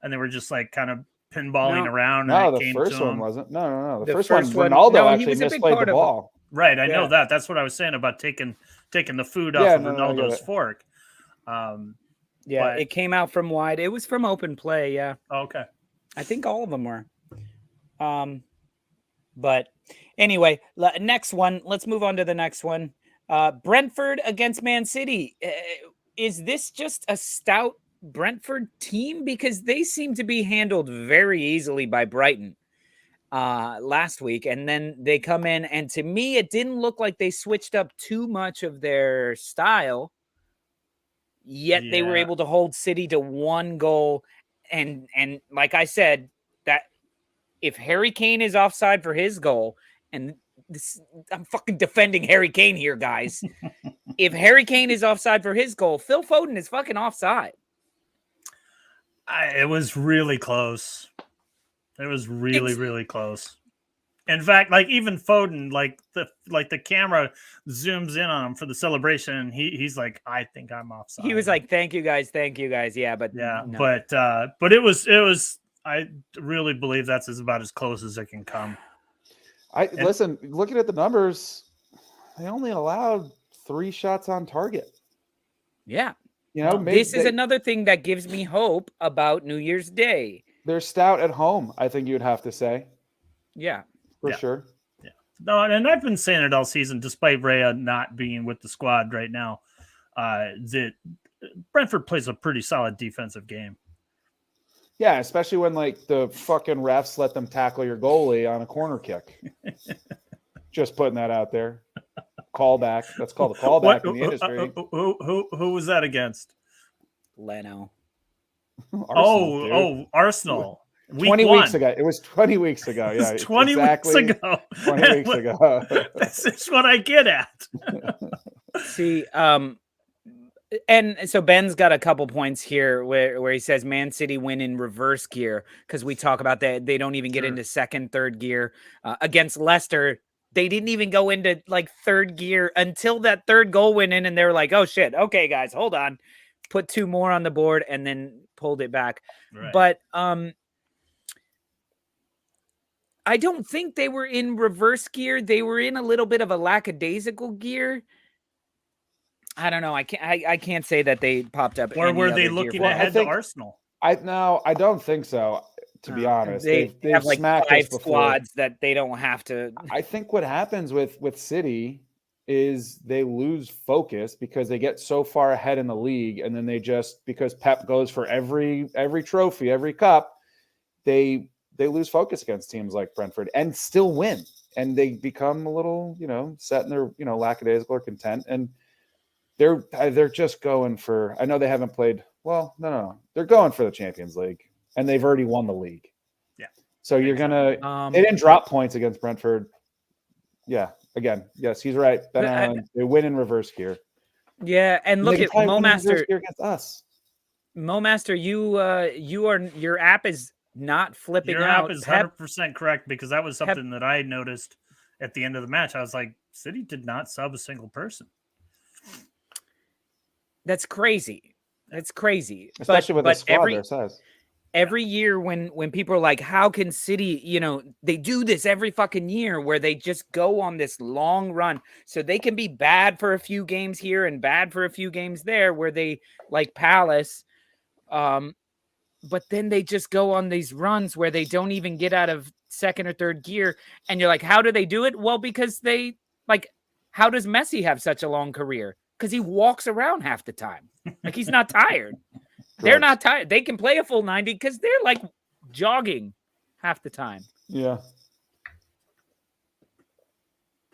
S2: and they were just like kind of pinballing around.
S3: No,
S2: and
S3: the first one wasn't. No. The first one,
S1: Ronaldo
S3: actually misplayed the ball.
S2: Right, I know that. That's what I was saying about taking the food off of Ronaldo's fork.
S1: It came out from wide. It was from open play. Yeah.
S2: Okay.
S1: I think all of them were. But anyway, next one. Let's move on to the next one. Brentford against Man City. Is this just a stout Brentford team? Because they seem to be handled very easily by Brighton. last week, and then they come in, and to me, it didn't look like they switched up too much of their style. Yet they were
S2: Yeah.
S1: able to hold City to 1 goal, and like I said, that if Harry Kane is offside for his goal, and this, I'm fucking defending Harry Kane here, guys. If Harry Kane is offside for his goal, Phil Foden is fucking offside.
S2: It was really close. It was really close. In fact, like even Foden, like the camera zooms in on him for the celebration, and he's like, "I think I'm offside."
S1: He was like, "Thank you guys, yeah, but
S2: "Yeah,"
S1: no.
S2: but it was. I really believe that's about as close as it can come.
S3: Listen, looking at the numbers, they only allowed 3 shots on target.
S1: Yeah.
S3: You know,
S1: this is another thing that gives me hope about New Year's Day.
S3: They're stout at home, I think you'd have to say.
S1: Yeah.
S3: For sure.
S2: Yeah. No, and I've been saying it all season, despite Rhea not being with the squad right now, that Brentford plays a pretty solid defensive game.
S3: Yeah, especially when like the fucking refs let them tackle your goalie on a corner kick. Just putting that out there. Callback. That's called a callback in the industry.
S2: Who was that against?
S1: Leno.
S2: Arsenal.
S3: 20 weeks ago. It was 20 weeks ago. Yeah,
S2: 20 weeks ago.
S3: 20 weeks ago.
S2: This is what I get at.
S1: See, and so Ben's got a couple points here where he says Man City win in reverse gear, because we talk about that they don't even get into second, third gear. Against Leicester, they didn't even go into like third gear until that third goal went in, and they were like, "Oh shit, okay guys, hold on," put 2 more on the board and then pulled it back. Right. But I don't think they were in reverse gear. They were in a little bit of a lackadaisical gear. I don't know. I can't say that they popped up.
S2: Or were they looking ahead to Arsenal?
S3: I don't think so. To be honest,
S1: they have like 5 squads that they don't have to.
S3: I think what happens with City is they lose focus because they get so far ahead in the league, and then they just, because Pep goes for every trophy, every cup, they lose focus against teams like Brentford and still win, and they become a little set in their lackadaisical or content, and they're just going for. I know they haven't played well. No, they're going for the Champions League. And they've already won the league. Yeah. So you're going to – they didn't drop points against Brentford. Yeah. Again, yes, he's right. They win in reverse gear.
S1: Yeah, and look at MoMaster
S3: against us.
S1: MoMaster, your app is not flipping out.
S2: Your app is 100% correct, because that was something that I noticed at the end of the match. I was like, City did not sub a single person.
S1: That's crazy. That's crazy.
S3: Especially with a squad their size.
S1: Every year when people are like, how can City, they do this every fucking year where they just go on this long run. So they can be bad for a few games here and bad for a few games there, where they like Palace. But then they just go on these runs where they don't even get out of second or third gear. And you're like, how do they do it? Well, because how does Messi have such a long career? Because he walks around half the time. Like, he's not tired. They're not tired. They can play a full 90 because they're like jogging half the time.
S3: Yeah.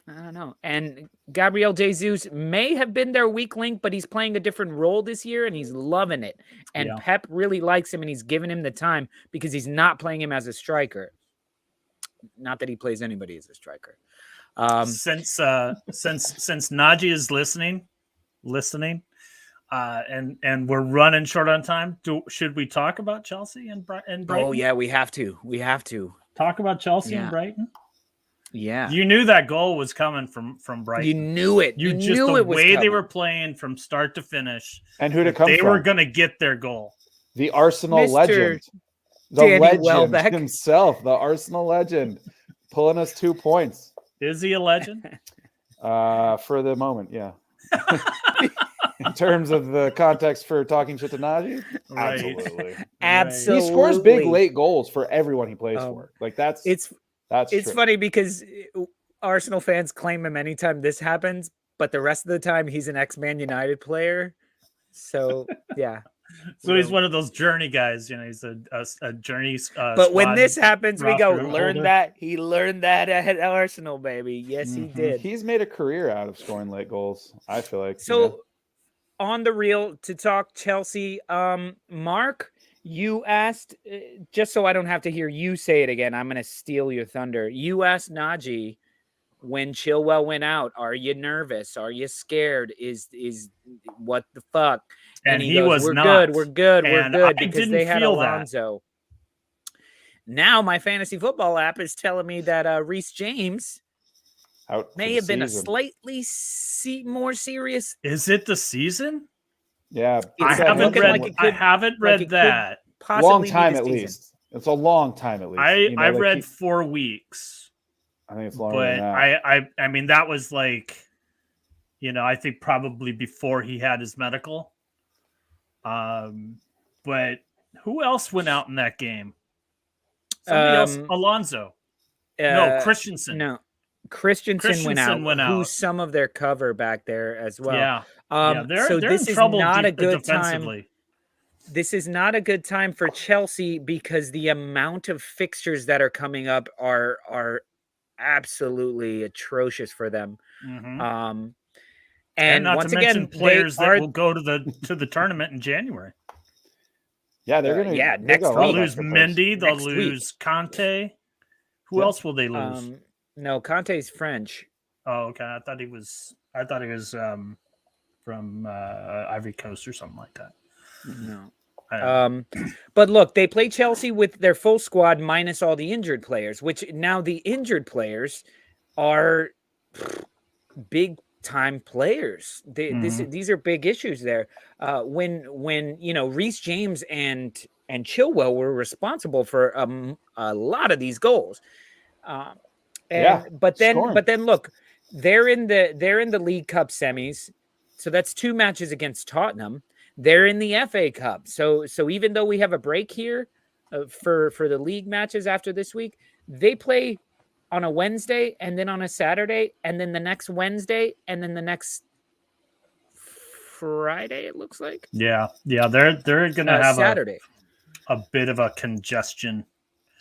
S1: I don't know. And Gabriel Jesus may have been their weak link, but he's playing a different role this year, and he's loving it. And Pep really likes him, and he's giving him the time because he's not playing him as a striker. Not that he plays anybody as a striker.
S2: Since Naji is listening, and we're running short on time, should we talk about Chelsea and Brighton?
S1: Oh yeah, we have to. We have to
S2: talk about Chelsea and Brighton.
S1: Yeah,
S2: you knew that goal was coming from Brighton.
S1: You knew it.
S2: You just knew the way they were playing from start to finish,
S3: and who to come
S2: they
S3: from.
S2: were going to get their goal.
S3: The Arsenal legend,
S1: Danny
S3: legend
S1: Welbeck
S3: himself, the Arsenal legend, pulling us 2 points.
S2: Is he a legend?
S3: For the moment, yeah. In terms of the context for talking shit to Naji,
S1: absolutely.
S3: He scores big late goals for everyone he plays for. Like it's
S1: funny because Arsenal fans claim him anytime this happens, but the rest of the time he's an ex-Man United player. So yeah,
S2: So he's one of those journey guys. He's a journey.
S1: But when this happens, we go
S2: roster
S1: learn
S2: holder.
S1: that. He learned that at Arsenal, baby. Yes, he
S2: Mhm.
S1: did.
S3: He's made a career out of scoring late goals, I feel like.
S1: So on the reel to talk Chelsea, Mark, you asked, just so I don't have to hear you say it again, I'm going to steal your thunder. You asked Naji when Chilwell went out, are you nervous? Are you scared? Is what the fuck?
S2: And he
S1: goes,
S2: was
S1: we're
S2: not.
S1: good, we're good, we're
S2: And
S1: good,
S2: I
S1: because
S2: didn't
S1: they had
S2: feel that.
S1: Alonso. Now my fantasy football app is telling me that Reeves James
S3: out
S1: may have been a slightly more serious.
S2: Is it the season?
S3: Yeah,
S2: I haven't read that.
S3: Long time at least. It's a long time at least.
S2: I read 4 weeks.
S3: I think it's longer than that.
S2: I mean that was like, I think probably before he had his medical. But who else went out in that game? Somebody else. Alonso. No, Christensen.
S1: No. Christensen went out. Who's some of their cover back there as well.
S2: Yeah.
S1: So
S2: they're
S1: this
S2: in
S1: is
S2: trouble
S1: not a good
S2: defensively.
S1: time. This is not a good time for Chelsea because the amount of fixtures that are coming up are absolutely atrocious for them.
S2: Mm-hmm.
S1: And
S2: not
S1: once
S2: to
S1: again,
S2: mention players that will go to the tournament in January.
S3: Yeah, they're gonna.
S1: Next week.
S2: They'll lose Mendy. They'll lose Conte. Who else will they lose?
S1: No, Conte's French.
S2: Oh, okay. I thought he was from Ivory Coast or something like that.
S1: No. But look, they play Chelsea with their full squad minus all the injured players, which now the injured players are big time players. These are big issues there. When Reeves James and Chilwell were responsible for a lot of these goals. But then look, they're in the League Cup semis, so that's 2 matches against Tottenham. They're in the FA Cup, so even though we have a break here for the league matches after this week, they play on a Wednesday and then on a Saturday and then the next Wednesday and then the next Friday. It looks like.
S2: Yeah, they're gonna have
S1: Saturday
S2: a bit of a congestion.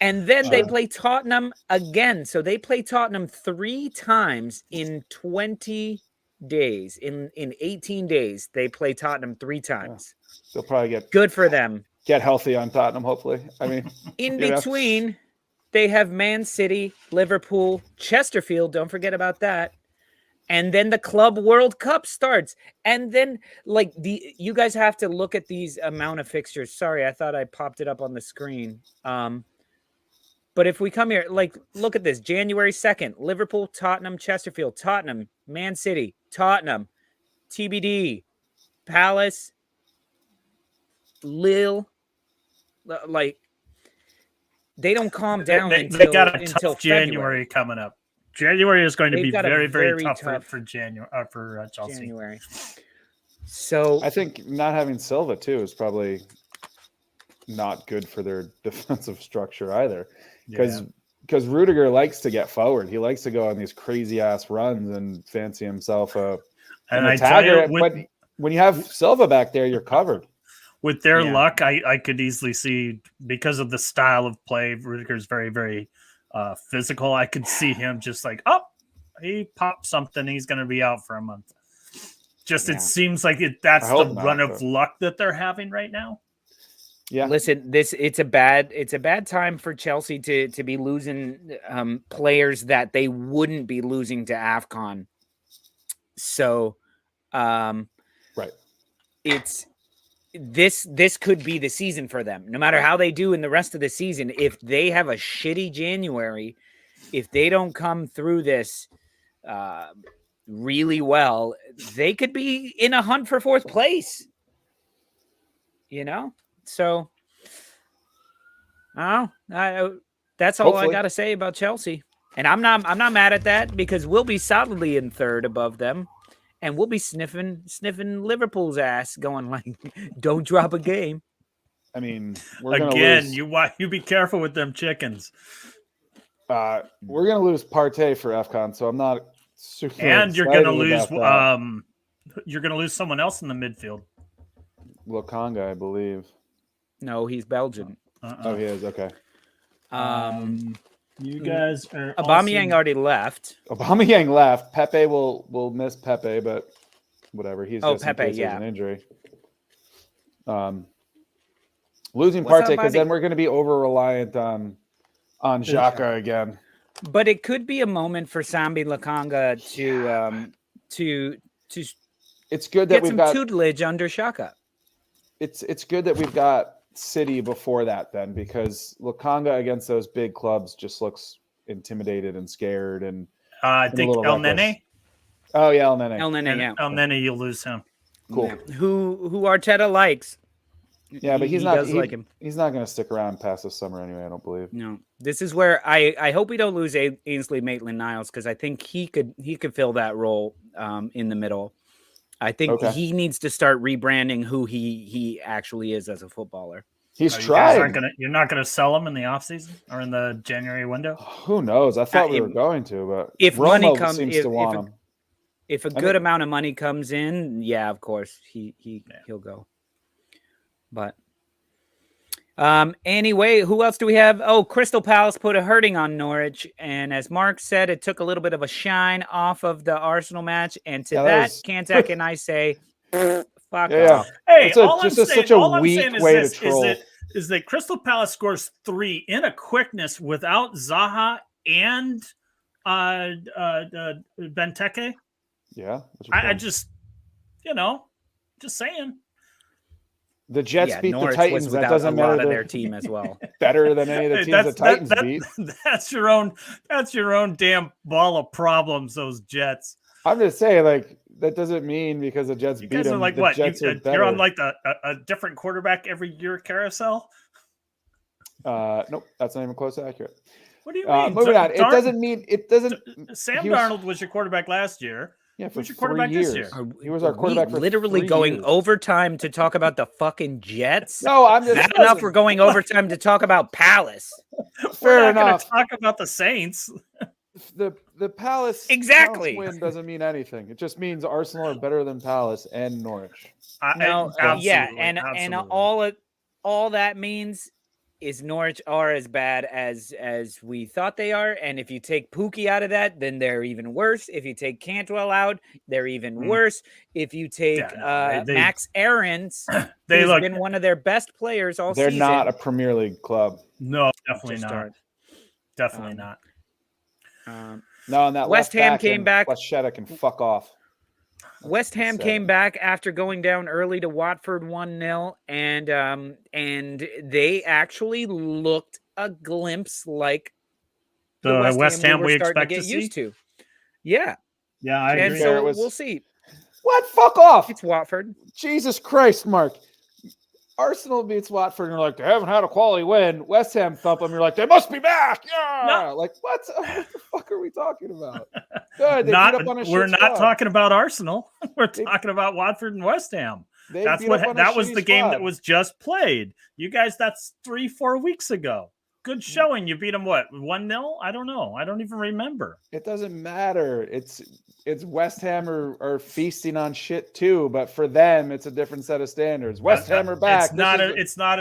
S1: And then they play Tottenham again. So they play Tottenham 3 times in 20 days. In 18 days, they play Tottenham 3 times.
S3: They'll probably get
S1: good for them.
S3: Get healthy on Tottenham, hopefully. I mean,
S1: in between, they have Man City, Liverpool, Chesterfield. Don't forget about that. And then the Club World Cup starts. And then, you guys have to look at these amount of fixtures. Sorry, I thought I popped it up on the screen. But if we come here, look at this. January 2nd, Liverpool, Tottenham, Chesterfield, Tottenham, Man City, Tottenham, TBD, Palace, Lille. They don't calm down
S2: they got a tough January coming up. January is going to be very, very tough for January for Chelsea.
S1: January. So
S3: I think not having Silva too is probably not good for their defensive structure either, because Rudiger likes to get forward. He likes to go on these crazy ass runs and fancy himself a tagger. But when you have Silva back there, you're covered.
S2: With their luck, I could easily see, because of the style of play, Rudiger's very, very physical. I could see him just he popped something. He's going to be out for a month. It seems like that's the run of luck that they're having right now.
S3: Yeah.
S1: Listen, it's a bad time for Chelsea to be losing players that they wouldn't be losing to AFCON. So,
S3: right.
S1: It's this could be the season for them. No matter how they do in the rest of the season, if they have a shitty January, if they don't come through this really well, they could be in a hunt for 4th place. So, that's all I got to say about Chelsea. And I'm not mad at that, because we'll be solidly in 3rd above them, and we'll be sniffing Liverpool's ass, going don't drop a game.
S3: I mean,
S2: you be careful with them chickens.
S3: We're gonna lose Partey for AFCON, so I'm not super.
S2: And you're gonna lose. You're gonna lose someone else in the midfield.
S3: Lokanga, I believe.
S1: No, he's Belgian.
S3: Oh, he is. Okay.
S2: You guys are
S1: Aubameyang
S2: also...
S1: already left.
S3: Aubameyang left. Pepe will miss Pepe, but whatever. He's just
S1: Pepe,
S3: in case there's
S1: yeah.
S3: an injury. Losing
S1: What's
S3: Partey
S1: up,
S3: because
S1: buddy?
S3: then we're going to be over reliant on Xhaka again.
S1: But it could be a moment for Sambi Lakanga to
S3: It's good that
S1: get
S3: we've
S1: some
S3: got
S1: tutelage under Xhaka.
S3: it's good that we've got City before that then, because Lokanga against those big clubs just looks intimidated and scared and
S2: I
S3: a
S2: think
S3: little
S2: El
S3: reckless.
S2: Nene.
S3: Oh yeah, El Nene.
S1: El Nene, yeah.
S2: El Nene, you'll lose him.
S3: Cool.
S1: Yeah. Who Arteta likes.
S3: Yeah, but
S1: he
S3: he's not
S1: does like him.
S3: He's not going to stick around past this summer anyway, I don't believe.
S1: No, this is where I hope we don't lose Ainsley Maitland-Niles, because I think he could fill that role in the middle. I think he needs to start rebranding who he actually is as a footballer.
S3: He's tried.
S2: You're not gonna sell him in the offseason or in the January window?
S3: Who knows? I thought we were going to, but
S1: if
S3: Roma
S1: money comes,
S3: seems to want him.
S1: If a good amount of money comes in, yeah, of course he'll go. But anyway, who else do we have? Oh, Crystal Palace put a hurting on Norwich, and as Mark said, it took a little bit of a shine off of the Arsenal match. And to Kantak and I say, fuck off.
S2: Hey,
S3: such a weak way to troll.
S2: Is that Crystal Palace scores 3 in a quickness without Zaha and Benteke?
S3: Yeah,
S2: I just, just saying.
S3: The Jets beat
S1: Norwich
S3: the Titans.
S1: Was
S3: that doesn't matter.
S1: Their team as well.
S3: Better than any of the teams the Titans beat.
S2: That's your own damn ball of problems. Those Jets.
S3: I'm just saying, like, that doesn't mean because the Jets beat them.
S2: Like
S3: the
S2: what?
S3: Jets
S2: You're on like a different quarterback every year carousel.
S3: Nope, that's not even close to accurate.
S2: What do you mean?
S3: Moving on. It doesn't mean it doesn't.
S2: Sam Darnold was your quarterback last year.
S3: Yeah,
S2: who's your quarterback this year?
S3: He was our quarterback for
S1: literally
S3: 3
S1: going
S3: years.
S1: overtime to talk about the fucking Jets.
S3: No, I'm just
S1: not enough. We're going overtime to talk about Palace.
S3: Fair
S2: We're not
S3: enough.
S2: Talk about the Saints.
S3: The Palace
S1: exactly
S3: win doesn't mean anything. It just means Arsenal are better than Palace and Norwich.
S1: And all that means is Norwich are as bad as we thought they are. And if you take Pookie out of that, then they're even worse. If you take Cantwell out, they're even worse. If you take Max Aarons, who's been one of their best players all season.
S3: They're not a Premier League club.
S2: No, definitely not. Definitely not.
S3: No, and that
S1: West Ham came back.
S3: Lashetta can fuck off.
S1: West Ham came back after going down early to Watford 1-0, and they actually looked a glimpse like
S2: the West Ham we expect
S1: to get used to. Yeah,
S2: I agree.
S1: And so we'll see.
S3: What? Fuck off!
S1: It's Watford.
S3: Jesus Christ, Mark. Arsenal beats Watford, and you're like, they haven't had a quality win. West Ham thump them, you're like, they must be back. Yeah, no. Like what the fuck are we talking about? Good.
S2: We're not talking about Arsenal. We're talking about Watford and West Ham. That was the game that was just played. You guys, that's 3-4 weeks ago. Good showing. You beat them what, 1-0? I don't know. I don't even remember.
S3: It doesn't matter. It's West Ham are feasting on shit too, but for them, it's a different set of standards. West Ham are back.
S2: It's not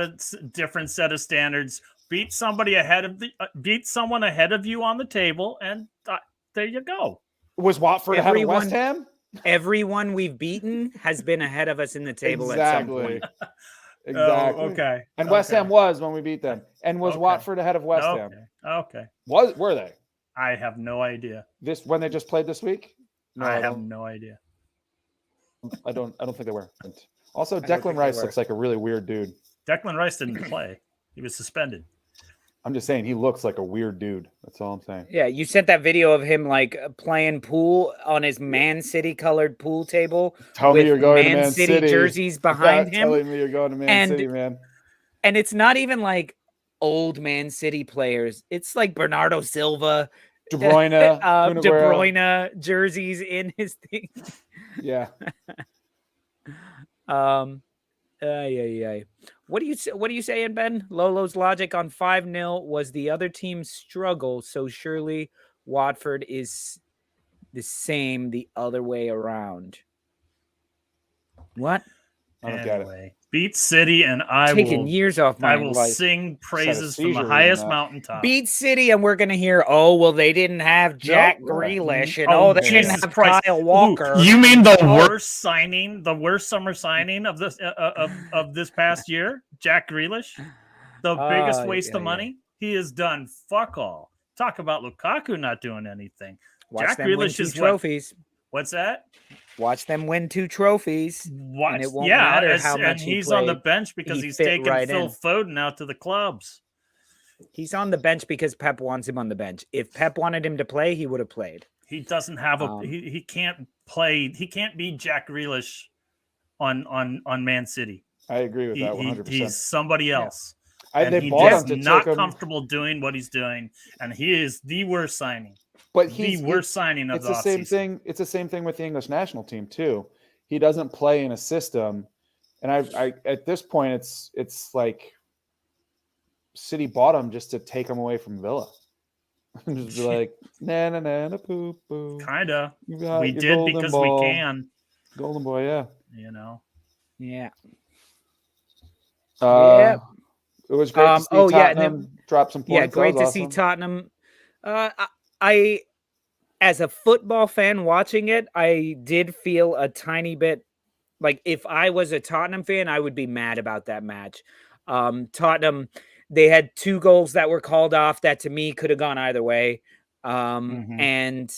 S2: a different set of standards. Beat someone ahead of you on the table, and there you go.
S3: Was Watford ahead of West Ham?
S1: Everyone we've beaten has been ahead of us in the table at some point.
S3: Exactly.
S2: Oh, okay.
S3: And West Ham was when we beat them. And was Watford ahead of West Ham?
S2: Okay.
S3: Were they?
S2: I have no idea.
S3: When they just played this week?
S2: No, I have no idea.
S3: I don't think they were. Also, Declan Rice looks like a really weird dude.
S2: Declan Rice didn't play. He was suspended.
S3: I'm just saying he looks like a weird dude. That's all I'm saying.
S1: Yeah, you sent that video of him like playing pool on his Man City colored pool table.
S3: Tell me you're going to Man City
S1: jerseys behind him.
S3: Telling me you're going to Man City, man.
S1: And it's not even like old Man City players. It's like Bernardo Silva,
S3: De
S1: Bruyne jerseys in his thing.
S3: Yeah.
S1: What are you saying, Ben? Lolo's logic on 5-0 was the other team's struggle, so surely Watford is the same the other way around. What?
S3: I don't get it.
S2: Anyway, beat City, and I
S1: Taking
S2: will
S1: years off my
S2: I will
S1: life.
S2: sing praises from the
S3: seizure reading
S2: highest
S3: that.
S2: mountaintop.
S1: Beat City, and we're gonna hear, oh well, they didn't have Jack
S3: Nope.
S1: Grealish, and
S2: Oh,
S1: they didn't
S2: Jesus
S1: have
S2: Christ.
S1: Kyle
S2: Ooh,
S1: Walker.
S2: you mean the worst signing, the worst summer signing of this of this past year? Jack Grealish, the biggest waste of money. He has done fuck all. Talk about Lukaku not doing anything.
S1: Watch
S2: Jack
S1: them win
S2: Grealish
S1: 2
S2: is
S1: trophies.
S2: What's that?
S1: Watch them win 2 trophies.
S2: Watch,
S1: And it won't matter how
S2: and
S1: much he
S2: he's on the
S1: played.
S2: bench because
S1: He
S2: he's
S1: fit
S2: taking
S1: right
S2: Phil
S1: in.
S2: Foden out to the clubs.
S1: He's on the bench because Pep wants him on the bench. If Pep wanted him to play, he would have played.
S2: He doesn't have he can't play. He can't be Jack Grealish on Man City.
S3: I agree with that 100%.
S2: He's somebody else.
S3: They
S2: he
S3: bought
S2: is
S3: him to
S2: not
S3: take him,
S2: comfortable doing what he's doing, and he is the worst signing.
S3: but
S2: The worst signing of
S3: it's
S2: the
S3: the same
S2: offseason.
S3: thing. It's the same thing with the English national team too. He doesn't play in a system, and I at this point it's like City bought him just to take him away from Villa. Just be like, na poo poo.
S2: Kinda.
S3: You got
S2: We
S3: your
S2: did
S3: golden
S2: because
S3: ball.
S2: we can.
S3: Golden boy, yeah.
S2: You know.
S1: Yeah.
S3: It was great to see Tottenham drop some points.
S1: Yeah, great
S3: that
S1: to
S3: was
S1: see
S3: awesome.
S1: Tottenham. I, as a football fan watching it, I did feel a tiny bit like if I was a Tottenham fan, I would be mad about that match. Tottenham, they had 2 goals that were called off that to me could have gone either way. And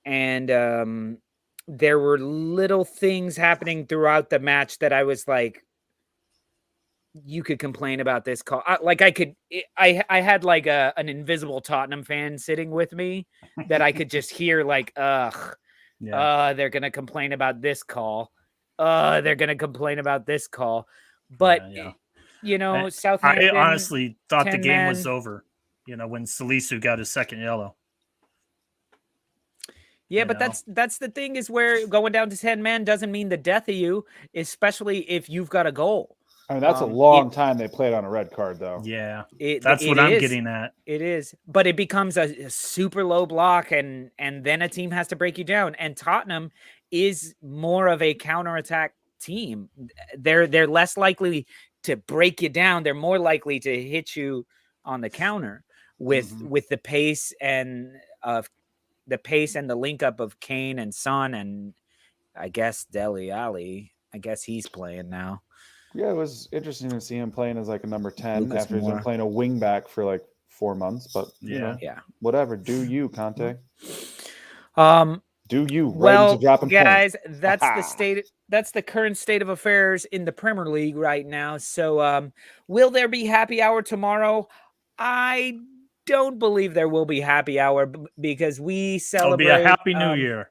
S1: there were little things happening throughout the match that I was like, you could complain about this call. I had like an invisible Tottenham fan sitting with me that I could just hear like, they're going to complain about this call. They're going to complain about this call. But, you know, Southampton.
S2: I honestly thought the game was
S1: men.
S2: over, you know, when Salisu got his second yellow.
S1: Yeah, but that's the thing is where going down to 10 men doesn't mean the death of you, especially if you've got a goal.
S3: I mean, that's a long time they played on a red card, though.
S2: Yeah, that's what I'm getting at.
S1: It is, but it becomes a super low block, and then a team has to break you down. And Tottenham is more of a counterattack team. They're less likely to break you down. They're more likely to hit you on the counter with the pace and the link up of Kane and Son, and I guess Dele Alli. I guess he's playing now.
S3: Yeah, it was interesting to see him playing as like a number 10 after he's been playing a wing back for like 4 months. But you know, whatever. Do you, Conte? Do you?
S1: Well,
S3: dropping
S1: guys,
S3: points.
S1: that's the state. That's the current state of affairs in the Premier League right now. So, will there be happy hour tomorrow? I don't believe there will be happy hour because we celebrate.
S2: It'll be a happy new year.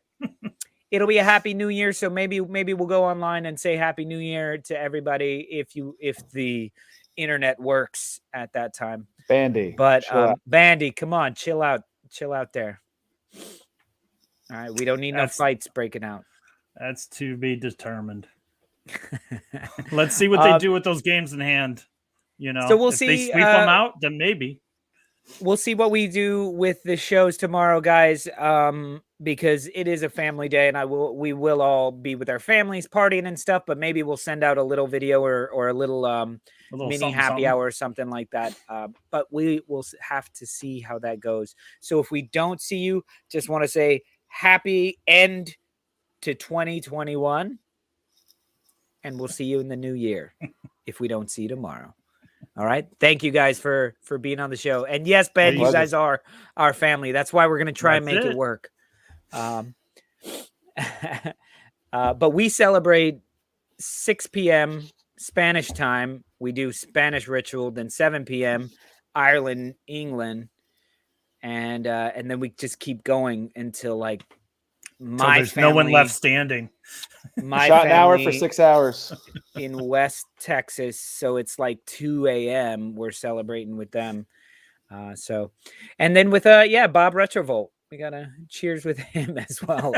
S1: It'll be a happy new year. So maybe we'll go online and say happy new year to everybody if the internet works at that time.
S3: Bandy.
S1: But Bandy, come on, chill out there. All right, we don't need no fights breaking out.
S2: That's to be determined. Let's see what they do with those games in hand. You know,
S1: so we'll
S2: if
S1: see.
S2: They sweep them out, then maybe.
S1: We'll see what we do with the shows tomorrow, guys. Because it is a family day, and we will all be with our families partying and stuff. But maybe we'll send out a little video or a little mini happy hour or something like that. But we will have to see how that goes. So if we don't see you, just want to say happy end to 2021, and we'll see you in the new year if we don't see you tomorrow. All right. Thank you guys for being on the show. And yes, Ben, you guys are our family. That's why we're going to try and make it work. But we celebrate 6 p.m. Spanish time. We do Spanish ritual, then 7 p.m. Ireland, England. And then we just keep going until like
S2: there's no one left standing.
S1: My
S3: shot an hour for 6 hours
S1: in West Texas, so it's like 2 a.m. We're celebrating with them. And then with Bob Retrovolt, we gotta cheers with him as well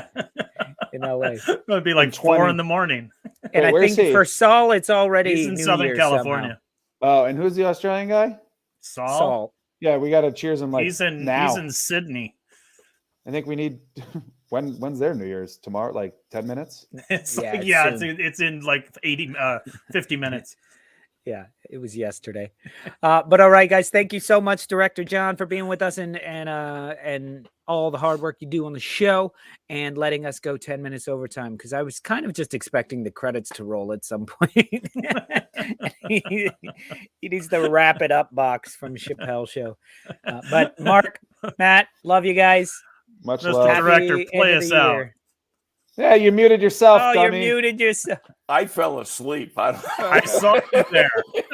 S1: in LA.
S2: It'll be like 4 in the morning.
S1: And I think for Saul, it's already
S2: he's in
S1: New
S2: Southern
S1: Year
S2: California.
S1: Somehow.
S3: Oh, and who's the Australian guy?
S2: Saul.
S3: Yeah, we gotta cheers him like
S2: he's in
S3: now.
S2: He's in Sydney.
S3: I think we need When's their New Year's? Tomorrow, like 10 minutes?
S2: It's
S1: Yeah,
S2: like,
S1: it's
S2: yeah,
S1: soon.
S2: it's in like 50 minutes.
S1: Yeah, it was yesterday. But all right, guys, thank you so much, Director John, for being with us and all the hard work you do on the show and letting us go 10 minutes overtime, because I was kind of just expecting the credits to roll at some point. he needs the wrap it up box from Chappelle Show. But Mark, Matt, love you guys.
S3: Much
S2: Mr.
S3: love.
S2: Director,
S1: Happy
S2: play
S1: end of
S2: us
S1: the
S2: out.
S1: year.
S3: Yeah, you muted yourself,
S1: Oh,
S3: dummy.
S1: you're muted yourself.
S4: I fell asleep.
S2: I saw you there.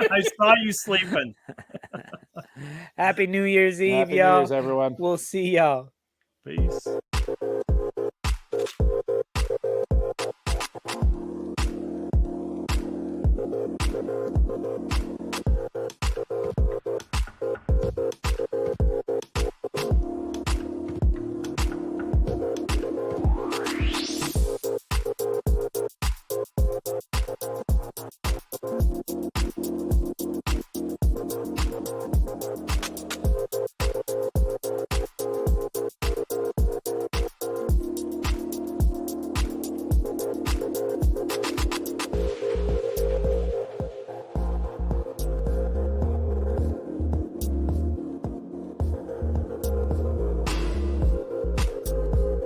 S2: I saw you sleeping.
S1: Happy New Year's Eve,
S3: Happy New
S1: y'all.
S3: Year's, everyone.
S1: We'll see y'all.
S2: Peace.